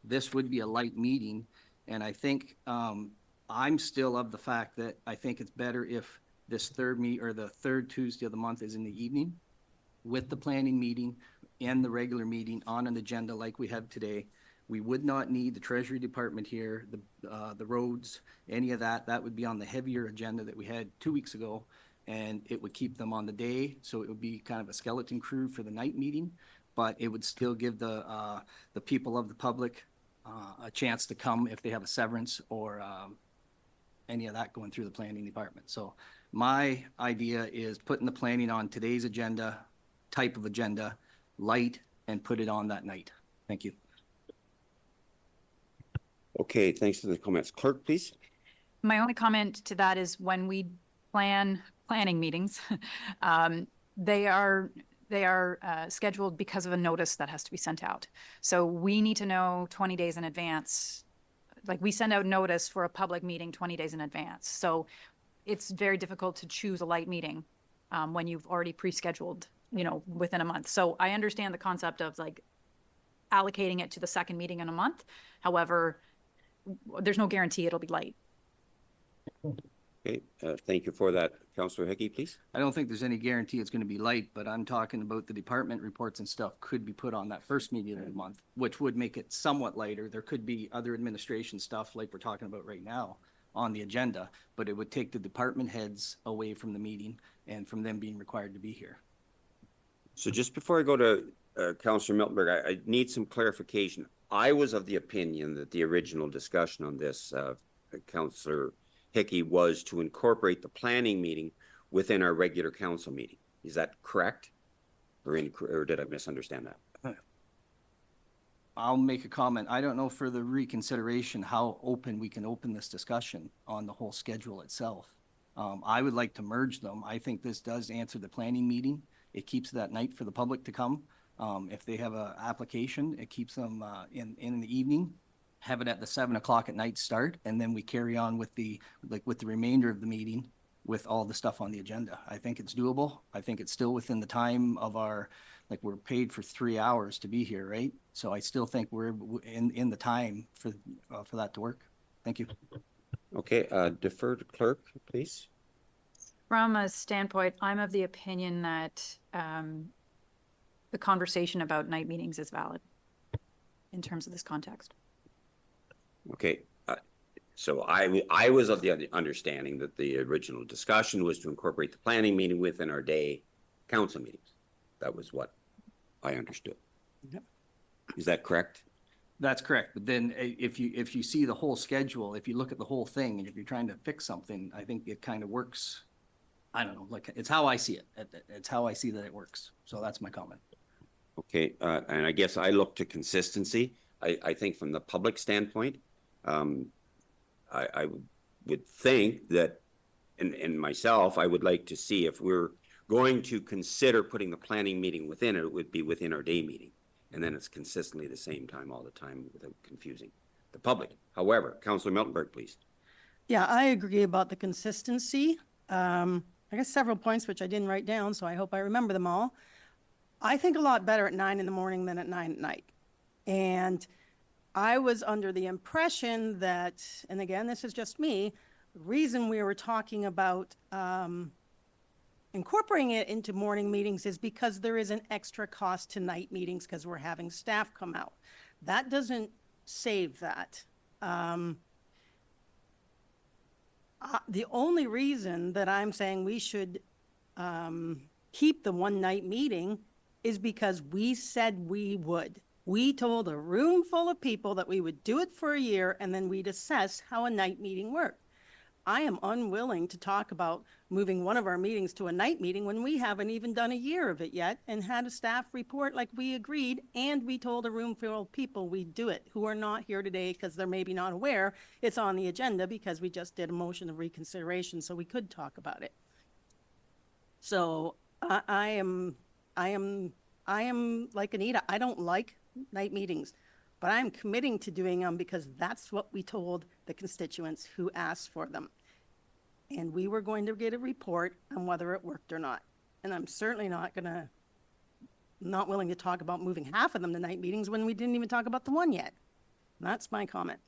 this would be a light meeting. And I think I'm still of the fact that I think it's better if this the third Tuesday of the month is in the evening with the planning meeting and the regular meeting on an agenda like we have today. We would not need the Treasury Department here, the roads, any of that. That would be on the heavier agenda that we had 2 weeks ago, and it would keep them on the day. So it would be kind of a skeleton crew for the night meeting, but it would still give the people of the public a chance to come if they have a severance or any of that going through the planning department. So my idea is putting the planning on today's agenda, type of agenda, light, and put it on that night. Thank you. Okay, thanks for the comments. Clerk, please. My only comment to that is when we planning meetings, they are scheduled because of a notice that has to be sent out. So we need to know 20 days in advance. Like we send out notice for a public meeting 20 days in advance. So it's very difficult to choose a light meeting when you've already pre-scheduled, within a month. So I understand the concept of like allocating it to the second meeting in a month. However, there's no guarantee it'll be light. Okay, thank you for that. Councillor Hickey, please. I don't think there's any guarantee it's going to be light, but I'm talking about the department reports and stuff could be put on that first meeting of the month, which would make it somewhat lighter. There could be other administration stuff like we're talking about right now on the agenda, but it would take the department heads away from the meeting and from them being required to be here. So just before I go to Councillor Miltenberg, I need some clarification. I was of the opinion that the original discussion on this, Councillor Hickey, was to incorporate the planning meeting within our regular council meeting. Is that correct? Or did I misunderstand that? I'll make a comment. I don't know for the reconsideration how open we can open this discussion on the whole schedule itself. I would like to merge them. I think this does answer the planning meeting. It keeps that night for the public to come. If they have an application, it keeps them in the evening. Have it at the 7 o'clock at night start, and then we carry on with the remainder of the meeting with all the stuff on the agenda. I think it's doable. I think it's still within the time of our, we're paid for 3 hours to be here, right? So I still think we're in the time for that to work. Thank you. Okay, defer to clerk, please. From a standpoint, I'm of the opinion that the conversation about night meetings is valid in terms of this context. Okay, so I was of the understanding that the original discussion was to incorporate the planning meeting within our day council meetings. That was what I understood. Yep. Is that correct? That's correct. But then if you see the whole schedule, if you look at the whole thing, and if you're trying to fix something, I think it kind of works. I don't know, it's how I see it. It's how I see that it works. So that's my comment. Okay, and I guess I look to consistency. I think from the public standpoint, I would think that, and myself, I would like to see if we're going to consider putting the planning meeting within it, it would be within our day meeting. and then it's consistently the same time all the time without confusing the public. However, Councillor Miltenberg, please. Yeah, I agree about the consistency. I guess several points which I didn't write down, so I hope I remember them all. I think a lot better at 9 in the morning than at 9 at night. And I was under the impression that, and again, this is just me, the reason we were talking about incorporating it into morning meetings is because there is an extra cost to night meetings because we're having staff come out. That doesn't save that. The only reason that I'm saying we should keep the one night meeting is because we said we would. We told a room full of people that we would do it for a year and then we'd assess how a night meeting worked. I am unwilling to talk about moving one of our meetings to a night meeting when we haven't even done a year of it yet and had a staff report like we agreed, and we told a room full of people we'd do it who are not here today because they're maybe not aware it's on the agenda because we just did a motion of reconsideration so we could talk about it. So I am like Anita. I don't like night meetings, but I'm committing to doing them because that's what we told the constituents who asked for them. And we were going to get a report on whether it worked or not. And I'm certainly not willing to talk about moving half of them to night meetings when we didn't even talk about the one yet. And that's my comment.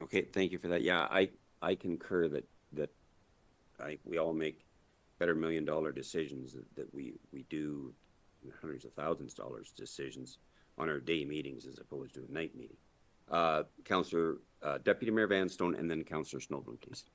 Okay, thank you for that. Yeah, I concur that we all make better $1 million decisions that we do hundreds of thousands of dollars decisions on our day meetings as opposed to a night meeting. Councillor Deputy Mayor Vanstone, and then Councillor Snowden, please.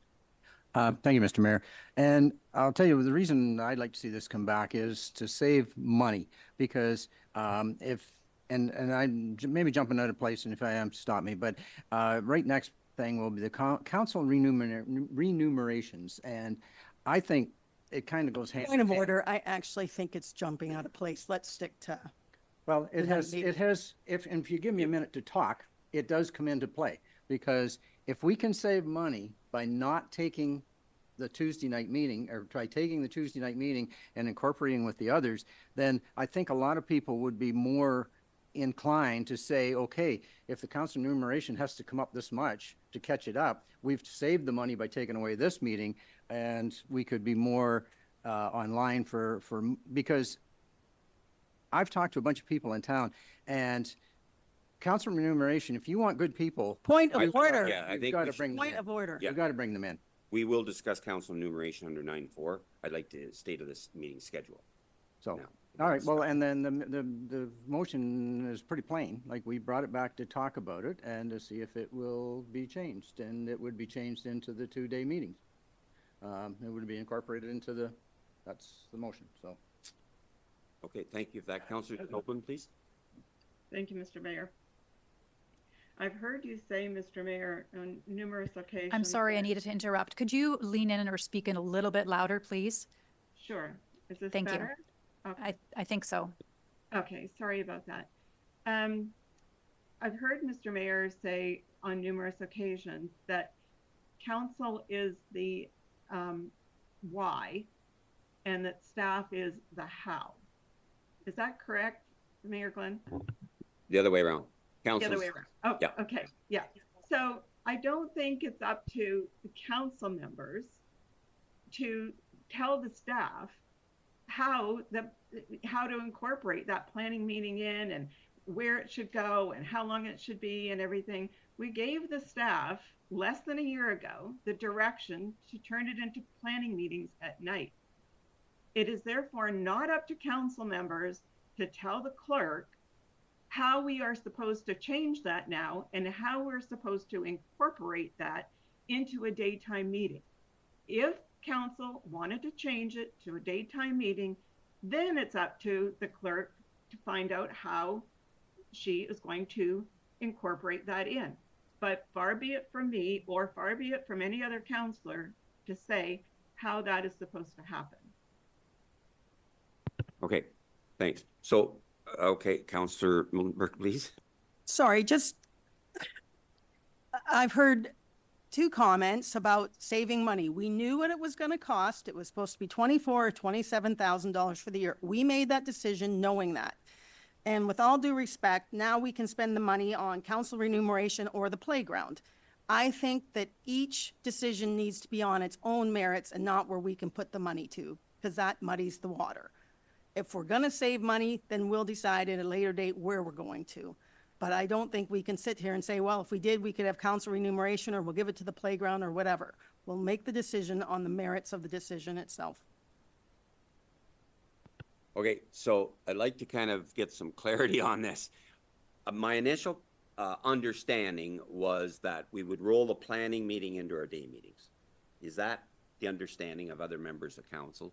Thank you, Mr. Mayor. And I'll tell you, the reason I'd like to see this come back is to save money, because and I'm maybe jumping out of place, and if I am, stop me, but right next thing will be the council remunerations. And I think it kind of goes hand in hand. Point of order, I actually think it's jumping out of place. Let's stick to. Well, if you give me a minute to talk, it does come into play, because if we can save money by not taking the Tuesday night meeting, or try taking the Tuesday night meeting and incorporating with the others, then I think a lot of people would be more inclined to say, okay, if the council remuneration has to come up this much to catch it up, we've saved the money by taking away this meeting, and we could be more online because I've talked to a bunch of people in town, and council remuneration, if you want good people. Point of order. Yeah, I think got to bring Point of order. You've got to bring them in. we will discuss council enumeration under 9.4. I'd like to state of this meeting schedule. So, now, all right, well, and then the motion is pretty plain. Like, we brought it back to talk about it and to see if it will be changed, and it would be changed into the 2-day meetings. It would be incorporated into that's the motion, so. Okay, thank you for that. Councillor Copeland, please. Thank you, Mr. Mayor. I've heard you say, Mr. Mayor, on numerous occasions. I'm sorry, I needed to interrupt. Could you lean in or speak in a little bit louder, please? Sure. Is this Thank better? you. Okay. I think so. Okay, sorry about that. I've heard Mr. Mayor say on numerous occasions that council is the why and that staff is the how. Is that correct, Mayor Glenn? The other way around. Council. The other way around. Oh, yeah. Okay. Yeah. So I don't think it's up to the council members to tell the staff how to incorporate that planning meeting in and where it should go and how long it should be and everything. We gave the staff less than a year ago the direction to turn it into planning meetings at night. It is therefore not up to council members to tell the clerk how we are supposed to change that now and how we're supposed to incorporate that into a daytime meeting. If council wanted to change it to a daytime meeting, then it's up to the clerk to find out how she is going to incorporate that in. But far be it from me, or far be it from any other counselor, to say how that is supposed to happen. Okay, thanks. So, okay, Councillor Miltenberg, please. Sorry, I've heard two comments about saving money. We knew what it was going to cost. It was supposed to be $24,000 or $27,000 for the year. We made that decision knowing that. And with all due respect, now we can spend the money on council remuneration or the playground. I think that each decision needs to be on its own merits and not where we can put the money to, because that muddies the water. If we're going to save money, then we'll decide at a later date where we're going to. But I don't think we can sit here and say, well, if we did, we could have council remuneration, or we'll give it to the playground, or whatever. We'll make the decision on the merits of the decision itself. Okay, so I'd like to kind of get some clarity on this. My initial understanding was that we would roll the planning meeting into our day meetings. Is that the understanding of other members of council?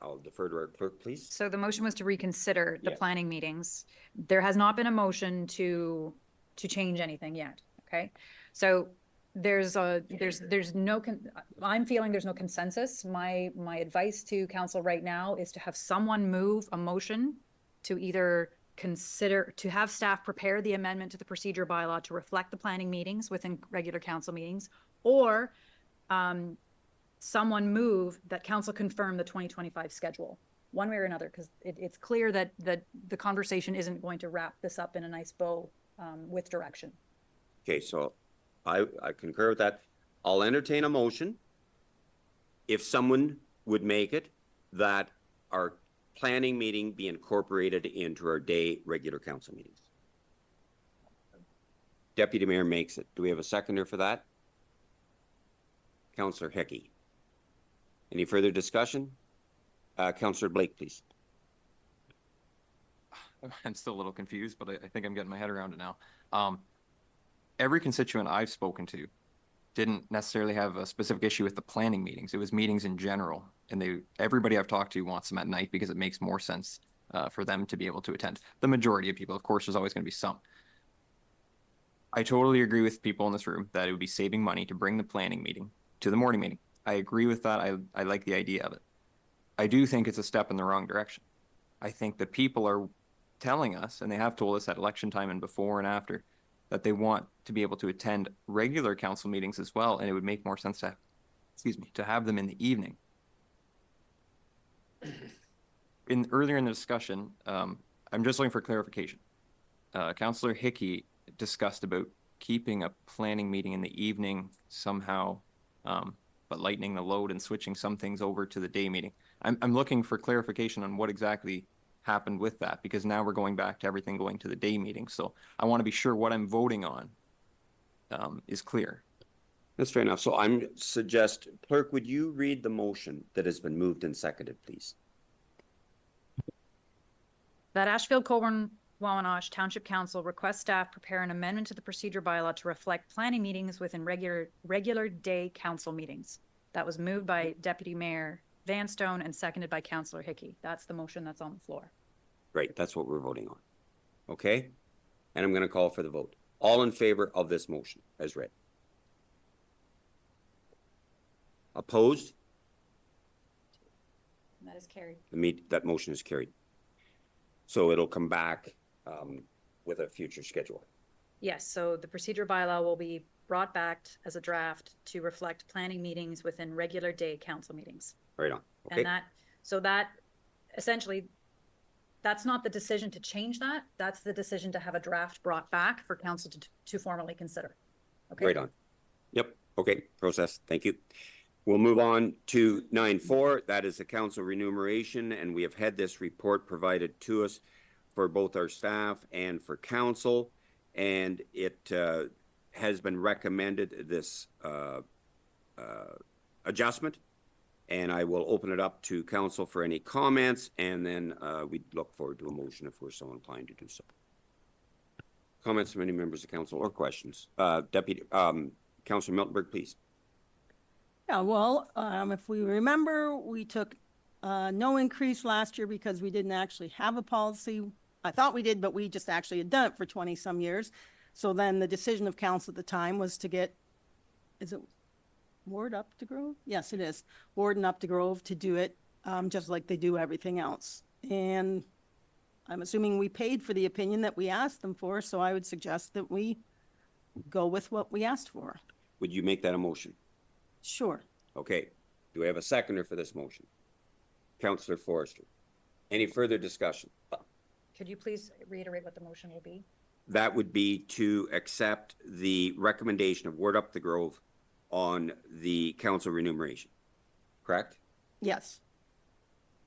I'll defer to our clerk, please. So the motion was to reconsider the Yes. planning meetings. There has not been a motion to change anything yet, okay? So there's no, I'm feeling there's no consensus. My advice to council right now is to have someone move a motion to either consider, to have staff prepare the amendment to the procedure bylaw to reflect the planning meetings within regular council meetings, or someone move that council confirm the 2025 schedule, one way or another, because it's clear that the conversation isn't going to wrap this up in a nice bow with direction. Okay, so I concur with that. I'll entertain a motion, if someone would make it, that our planning meeting be incorporated into our day regular council meetings. Deputy Mayor makes it. Do we have a seconder for that? Councillor Hickey. Any further discussion? Councillor Blake, please. I'm still a little confused, but I think I'm getting my head around it now. Every constituent I've spoken to didn't necessarily have a specific issue with the planning meetings. It was meetings in general. And everybody I've talked to wants them at night because it makes more sense for them to be able to attend. The majority of people, of course, there's always going to be some. I totally agree with people in this room that it would be saving money to bring the planning meeting to the morning meeting. I agree with that. I like the idea of it. I do think it's a step in the wrong direction. I think that people are telling us, and they have told us at election time and before and after, that they want to be able to attend regular council meetings as well, and it would make more sense to, to have them in the evening. Earlier in the discussion, I'm just looking for clarification. Councillor Hickey discussed about keeping a planning meeting in the evening somehow, but lightening the load and switching some things over to the day meeting. I'm looking for clarification on what exactly happened with that, because now we're going back to everything going to the day meeting. So I want to be sure what I'm voting on is clear. That's fair enough. So I'm suggest, clerk, would you read the motion that has been moved and seconded, please? That Ashfield-Colborne-Wawanosh Township Council requests staff prepare an amendment to the procedure bylaw to reflect planning meetings within regular day council meetings. That was moved by Deputy Mayor Vanstone and seconded by Councillor Hickey. That's the motion that's on the floor. Great, that's what we're voting on. Okay? And I'm going to call for the vote. All in favor of this motion as read? Opposed? And that is carried. That motion is carried. So it'll come back with a future schedule. Yes, so the procedure bylaw will be brought back as a draft to reflect planning meetings within regular day council meetings. Right on. Okay. And that essentially, that's not the decision to change that. That's the decision to have a draft brought back for council to formally consider. Okay. Right on. Yep. Okay. Process. Thank you. We'll move on to 9.4. That is the council remuneration, and we have had this report provided to us for both our staff and for council, and it has been recommended this adjustment. And I will open it up to council for any comments, and then we'd look forward to a motion if we're so inclined to do so. Comments from any members of council or questions? Deputy Councilor Miltenberg, please. Yeah, well, if we remember, we took no increase last year because we didn't actually have a policy. I thought we did, but we just actually had done it for 20 some years. So then the decision of council at the time was to get, is it Ward up to Grove? Yes, it is. Ward and up to Grove to do it just like they do everything else. And I'm assuming we paid for the opinion that we asked them for, so I would suggest that we go with what we asked for. Would you make that a motion? Sure. Okay. Do we have a seconder for this motion? Councillor Forrester. Any further discussion? Could you please reiterate what the motion will be? That would be to accept the recommendation of Word Up the Grove on the council remuneration, correct? Yes.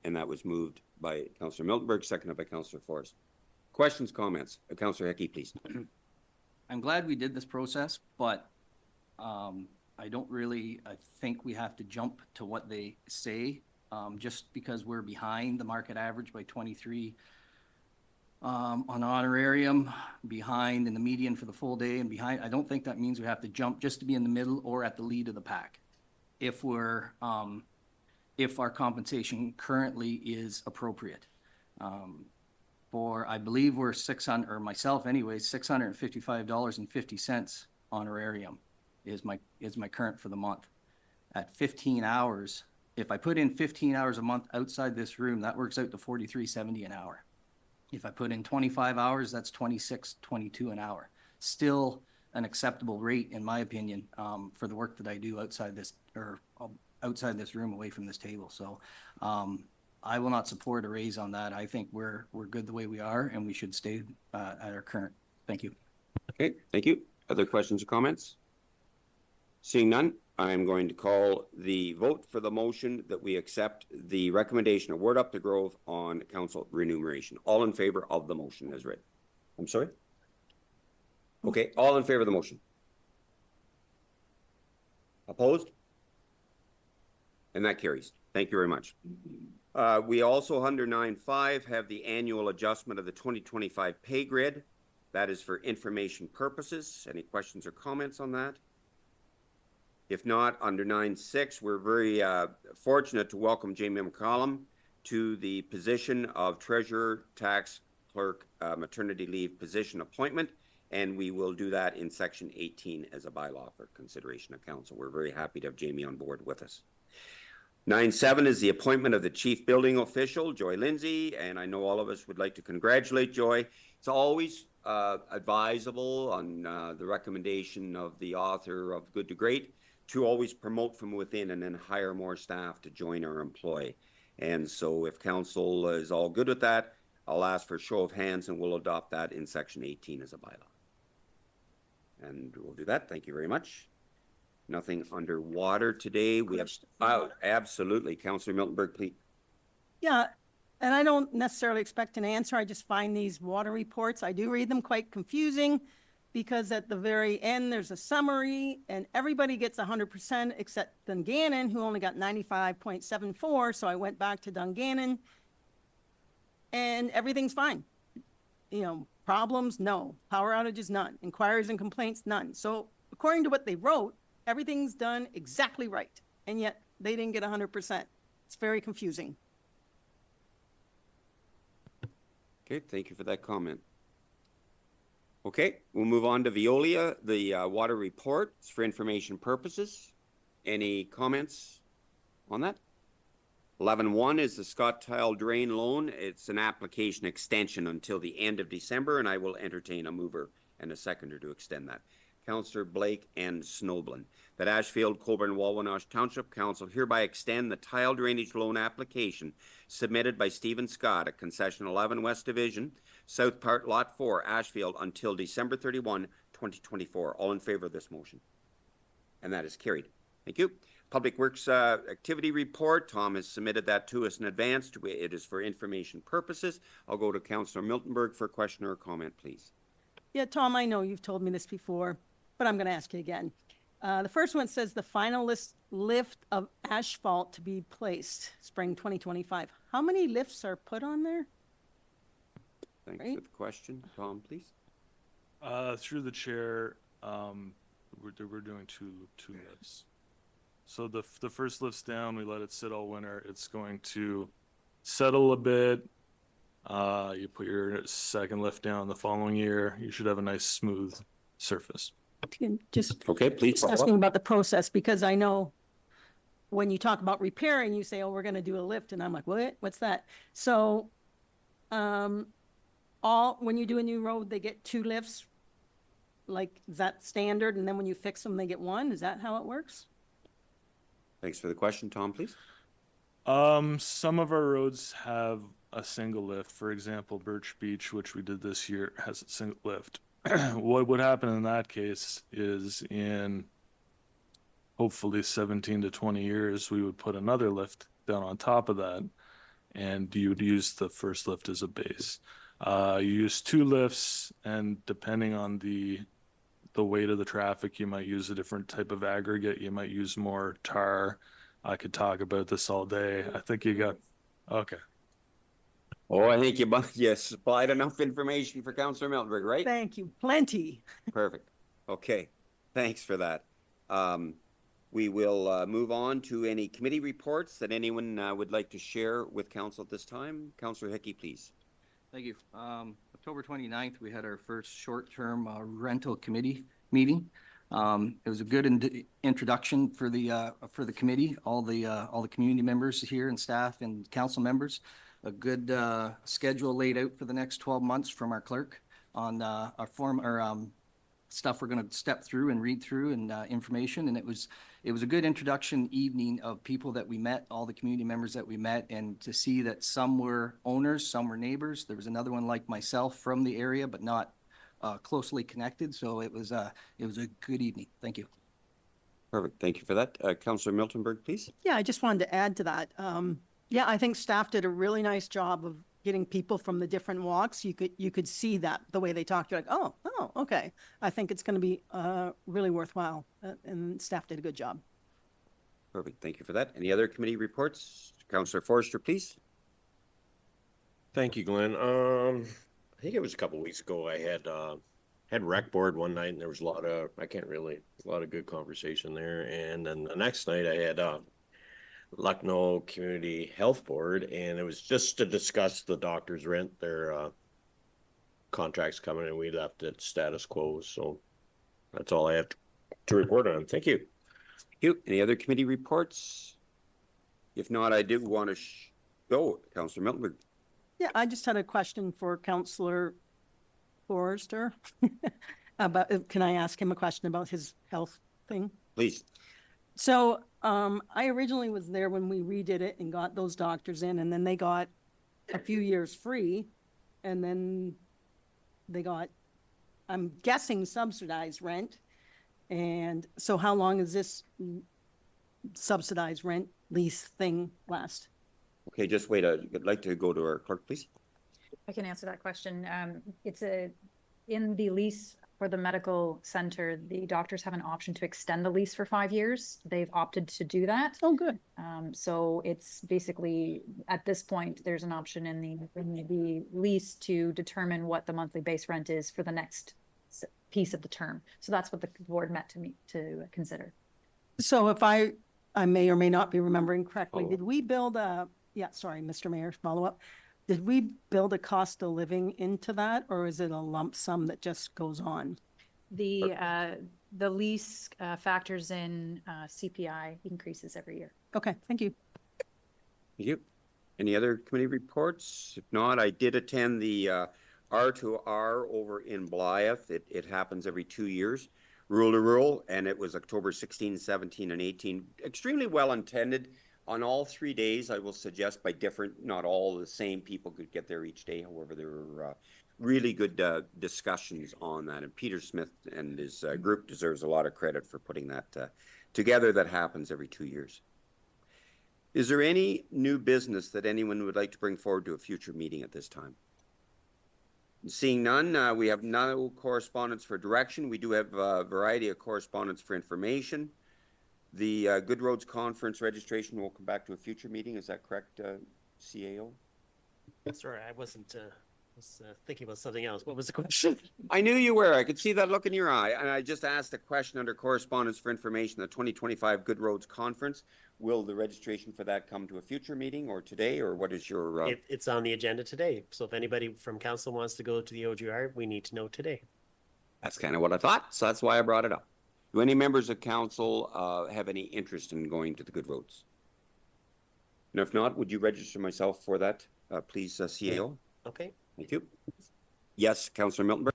And that was moved by Councillor Miltenberg, seconded by Councillor Forrest. Questions, comments? Councillor Hecky, please. I'm glad we did this process, but I don't really, I think we have to jump to what they say, just because we're behind the market average by 23 on honorarium, behind in the median for the full day and behind. I don't think that means we have to jump just to be in the middle or at the lead of the pack. If we're, if our compensation currently is appropriate. I believe we're 600, or myself anyways, $655.50 honorarium is my current for the month. At 15 hours, if I put in 15 hours a month outside this room, that works out to $43.70 an hour. If I put in 25 hours, that's $26.22 an hour. Still an acceptable rate, in my opinion, for the work that I do outside this, or outside this room, away from this table. So I will not support a raise on that. I think we're good the way we are, and we should stay at our current. Thank you. Okay, thank you. Other questions or comments? Seeing none, I'm going to call the vote for the motion that we accept the recommendation of Word Up the Grove on council remuneration. All in favor of the motion as written. I'm sorry? Okay, all in favor of the motion. Opposed? And that carries. Thank you very much. We also, under 9.5, have the annual adjustment of the 2025 pay grid. That is for information purposes. Any questions or comments on that? If not, under 9.6, we're very fortunate to welcome Jamie McCollum to the position of Treasurer, Tax Clerk, Maternity Leave position appointment, and we will do that in Section 18 as a bylaw for consideration of council. We're very happy to have Jamie on board with us. 9.7 is the appointment of the Chief Building Official, Joy Lindsay, and I know all of us would like to congratulate Joy. It's always advisable on the recommendation of the author of Good to Great to always promote from within and then hire more staff to join our employ. And so if council is all good with that, I'll ask for a show of hands and we'll adopt that in Section 18 as a bylaw. And we'll do that. Thank you very much. Nothing underwater today. We have, absolutely. Councillor Miltenberg, please. Yeah, and I don't necessarily expect an answer. I just find these water reports, I do read them quite confusing because at the very end, there's a summary and everybody gets 100% except Dungannon, who only got 95.74. So I went back to Dungannon and everything's fine. You know, problems, no. Power outages, none. Inquiries and complaints, none. So according to what they wrote, everything's done exactly right. And yet they didn't get 100%. It's very confusing. Okay, thank you for that comment. Okay, we'll move on to Veolia, the water report. It's for information purposes. Any comments on that? 11.1 is the Scott Tile Drain Loan. It's an application extension until the end of December, and I will entertain a mover and a seconder to extend that. Councillor Blake and Snowblin. That Ashfield-Colborne-Wawanosh Township Council hereby extend the tile drainage loan application submitted by Stephen Scott at Concession 11 West Division, South Part Lot 4, Ashfield, until December 31, 2024. All in favor of this motion? And that is carried. Thank you. Public Works activity report. Tom has submitted that to us in advance. It is for information purposes. I'll go to Councillor Miltenberg for a question or a comment, please. Yeah, Tom, I know you've told me this before, but I'm going to ask you again. The first one says the final lift of asphalt to be placed, spring 2025. How many lifts are put on there? Thanks for the question. Tom, please. Through the chair, we're doing two lifts. So the first lift's down, we let it sit all winter. It's going to settle a bit. You put your second lift down the following year, you should have a nice smooth surface. Just okay, please. Asking about the process, because I know when you talk about repairing, you say, oh, we're going to do a lift. And I'm like, what? What's that? So when you do a new road, they get 2 lifts? Like, is that standard? And then when you fix them, they get 1? Is that how it works? Thanks for the question. Tom, please. Some of our roads have a single lift. For example, Birch Beach, which we did this year, has a single lift. What would happen in that case is in hopefully 17 to 20 years, we would put another lift down on top of that, and you would use the first lift as a base. You use two lifts, and depending on the weight of the traffic, you might use a different type of aggregate. You might use more tar. I could talk about this all day. I think you got, okay. Oh, I think you supplied enough information for Councillor Miltenberg, right? Thank you. Plenty. Perfect. Okay. Thanks for that. We will move on to any committee reports that anyone would like to share with council at this time. Councillor Hickey, please. Thank you. October 29th, we had our first short-term rental committee meeting. It was a good introduction for the committee, all the community members here and staff and council members. A good schedule laid out for the next 12 months from our clerk on our stuff we're going to step through and read through and information. And it was a good introduction evening of people that we met, all the community members that we met, and to see that some were owners, some were neighbors. There was another one like myself from the area, but not closely connected. So it was a good evening. Thank you. Perfect. Thank you for that. Councillor Miltenberg, please. Yeah, I just wanted to add to that. Yeah, I think staff did a really nice job of getting people from the different walks. You could see that the way they talked. You're like, oh, okay. I think it's going to be really worthwhile, and staff did a good job. Perfect. Thank you for that. Any other committee reports? Councillor Forrester, please. Thank you, Glenn. I think it was a couple of weeks ago. I had rec board one night, and there was a lot of good conversation there. And then the next night, I had Lucknow Community Health Board, and it was just to discuss the doctor's rent. Their contracts coming, and we left it status quo. So that's all I have to report on. Thank you. Thank you. Any other committee reports? If not, I do want to go. Councillor Miltenberg. Yeah, I just had a question for Councillor Forrester. Can I ask him a question about his health thing? Please. So I originally was there when we redid it and got those doctors in, and then they got a few years free, and then they got, I'm guessing, subsidized rent. And so how long is this subsidized rent lease thing last? Okay, just wait. I'd like to go to our clerk, please. I can answer that question. It's in the lease for the medical center, the doctors have an option to extend the lease for 5 years. They've opted to do that. Oh, good. So it's basically, at this point, there's an option in the lease to determine what the monthly base rent is for the next piece of the term. So that's what the board met to consider. So if I may or may not be remembering correctly, did we build sorry, Mr. Mayor, follow up. Did we build a cost of living into that, or is it a lump sum that just goes on? The lease factors in CPI increases every year. Okay, thank you. Thank you. Any other committee reports? If not, I did attend the R2R over in Blythe. It happens every 2 years, rural to rural, and it was October 16, 17, and 18. Extremely well attended. On all 3 days, I will suggest by different, not all the same people could get there each day. However, there were really good discussions on that. And Peter Smith and his group deserves a lot of credit for putting that together. That happens every 2 years. Is there any new business that anyone would like to bring forward to a future meeting at this time? Seeing none, we have no correspondence for direction. We do have a variety of correspondence for information. The Good Roads Conference registration will come back to a future meeting. Is that correct, CAO? Sorry, I wasn't thinking about something else. What was the question? I knew you were. I could see that look in your eye. And I just asked a question under correspondence for information, the 2025 Good Roads Conference. Will the registration for that come to a future meeting or today, or what is your... It's on the agenda today. So if anybody from council wants to go to the OGR, we need to know today. That's kind of what I thought. So that's why I brought it up. Do any members of council have any interest in going to the Good Roads? And if not, would you register myself for that, please, CAO? Okay. Thank you. Yes, Councillor Miltenberg.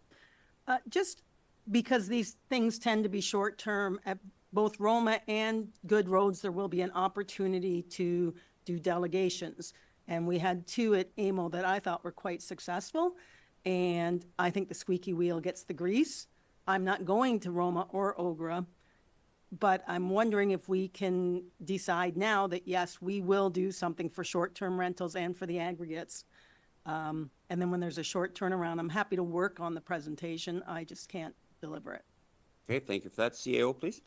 Just because these things tend to be short-term, at both Roma and Good Roads, there will be an opportunity to do delegations. And we had two at Amo that I thought were quite successful. And I think the squeaky wheel gets the grease. I'm not going to Roma or Ogra, but I'm wondering if we can decide now that, yes, we will do something for short-term rentals and for the aggregates. And then when there's a short turnaround, I'm happy to work on the presentation. I just can't deliver it. Okay, thank you for that. CAO, please.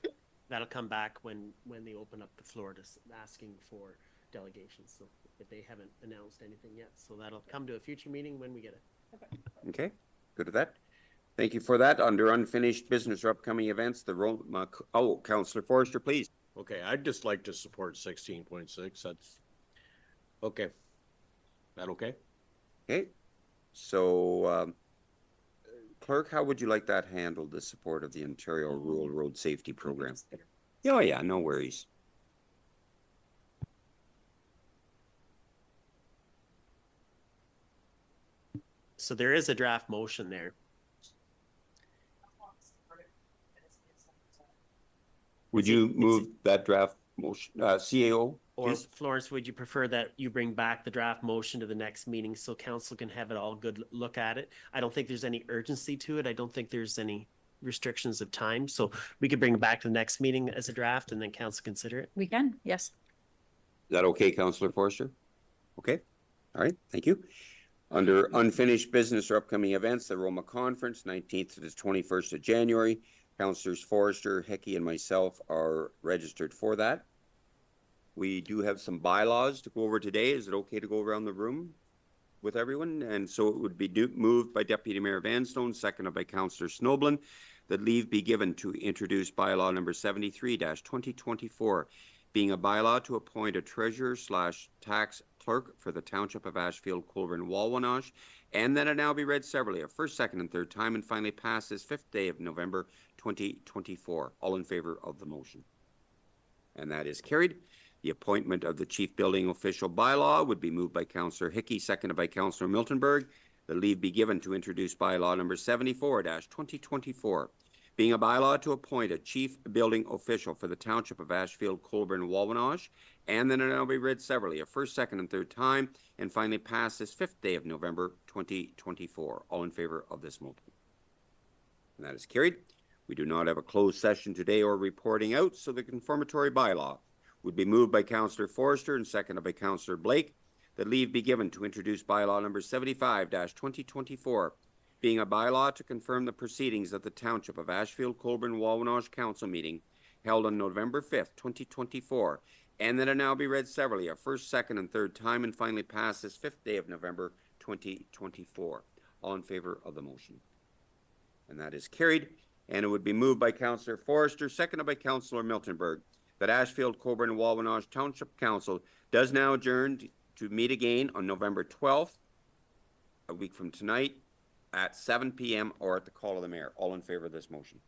That'll come back when they open up the floor to asking for delegations. So if they haven't announced anything yet, so that'll come to a future meeting when we get it. Okay, good with that. Thank you for that. Under unfinished business or upcoming events, Councillor Forrester, please. Okay, I'd just like to support 16.6. That's okay. That okay? Okay, so Clerk, how would you like that handled, the support of the Ontario Rural Road Safety Program? Oh yeah, no worries. So there is a draft motion there. Would you move that draft motion, CAO? Or please? Florence, would you prefer that you bring back the draft motion to the next meeting so council can have it all good look at it? I don't think there's any urgency to it. I don't think there's any restrictions of time. So we could bring it back to the next meeting as a draft and then council consider it. We can, yes. Is that okay, Councillor Forrester? Okay, all right, thank you. Under unfinished business or upcoming events, the Roma Conference, 19th to the 21st of January. Councillors Forrester, Hickey, and myself are registered for that. We do have some bylaws to go over today. Is it okay to go around the room with everyone? And so it would be moved by Deputy Mayor Vanstone, seconded by Councillor Snoblin, that leave be given to introduce bylaw number 73-2024, being a bylaw to appoint a treasurer/tax clerk for the Township of Ashfield-Colborne-Wawanosh, and that it now be read severally, a first, second, and third time, and finally pass this 5th day of November 2024. All in favor of the motion? And that is carried. The appointment of the Chief Building Official bylaw would be moved by Councillor Hickey, seconded by Councillor Miltenberg. The leave be given to introduce bylaw number 74-2024, being a bylaw to appoint a Chief Building Official for the Township of Ashfield-Colborne-Wawanosh, and then it will be read severally, a first, second, and third time, and finally pass this 5th day of November 2024. All in favor of this motion? And that is carried. We do not have a closed session today or reporting out, so the confirmatory bylaw would be moved by Councillor Forrester and seconded by Councillor Blake, that leave be given to introduce bylaw number 75-2024, being a bylaw to confirm the proceedings of the Township of Ashfield-Colborne-Wawanosh Council meeting held on November 5th, 2024, and that it now be read severally, a first, second, and third time, and finally pass this 5th day of November 2024. All in favor of the motion? And that is carried. And it would be moved by Councillor Forrester, seconded by Councillor Miltenberg, that Ashfield-Colborne-Wawanosh Township Council does now adjourn to meet again on November 12th, a week from tonight, at 7 p.m. or at the call of the mayor. All in favor of this motion?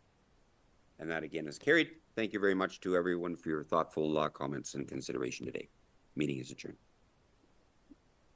And that again is carried. Thank you very much to everyone for your thoughtful comments and consideration today. Meeting is adjourned.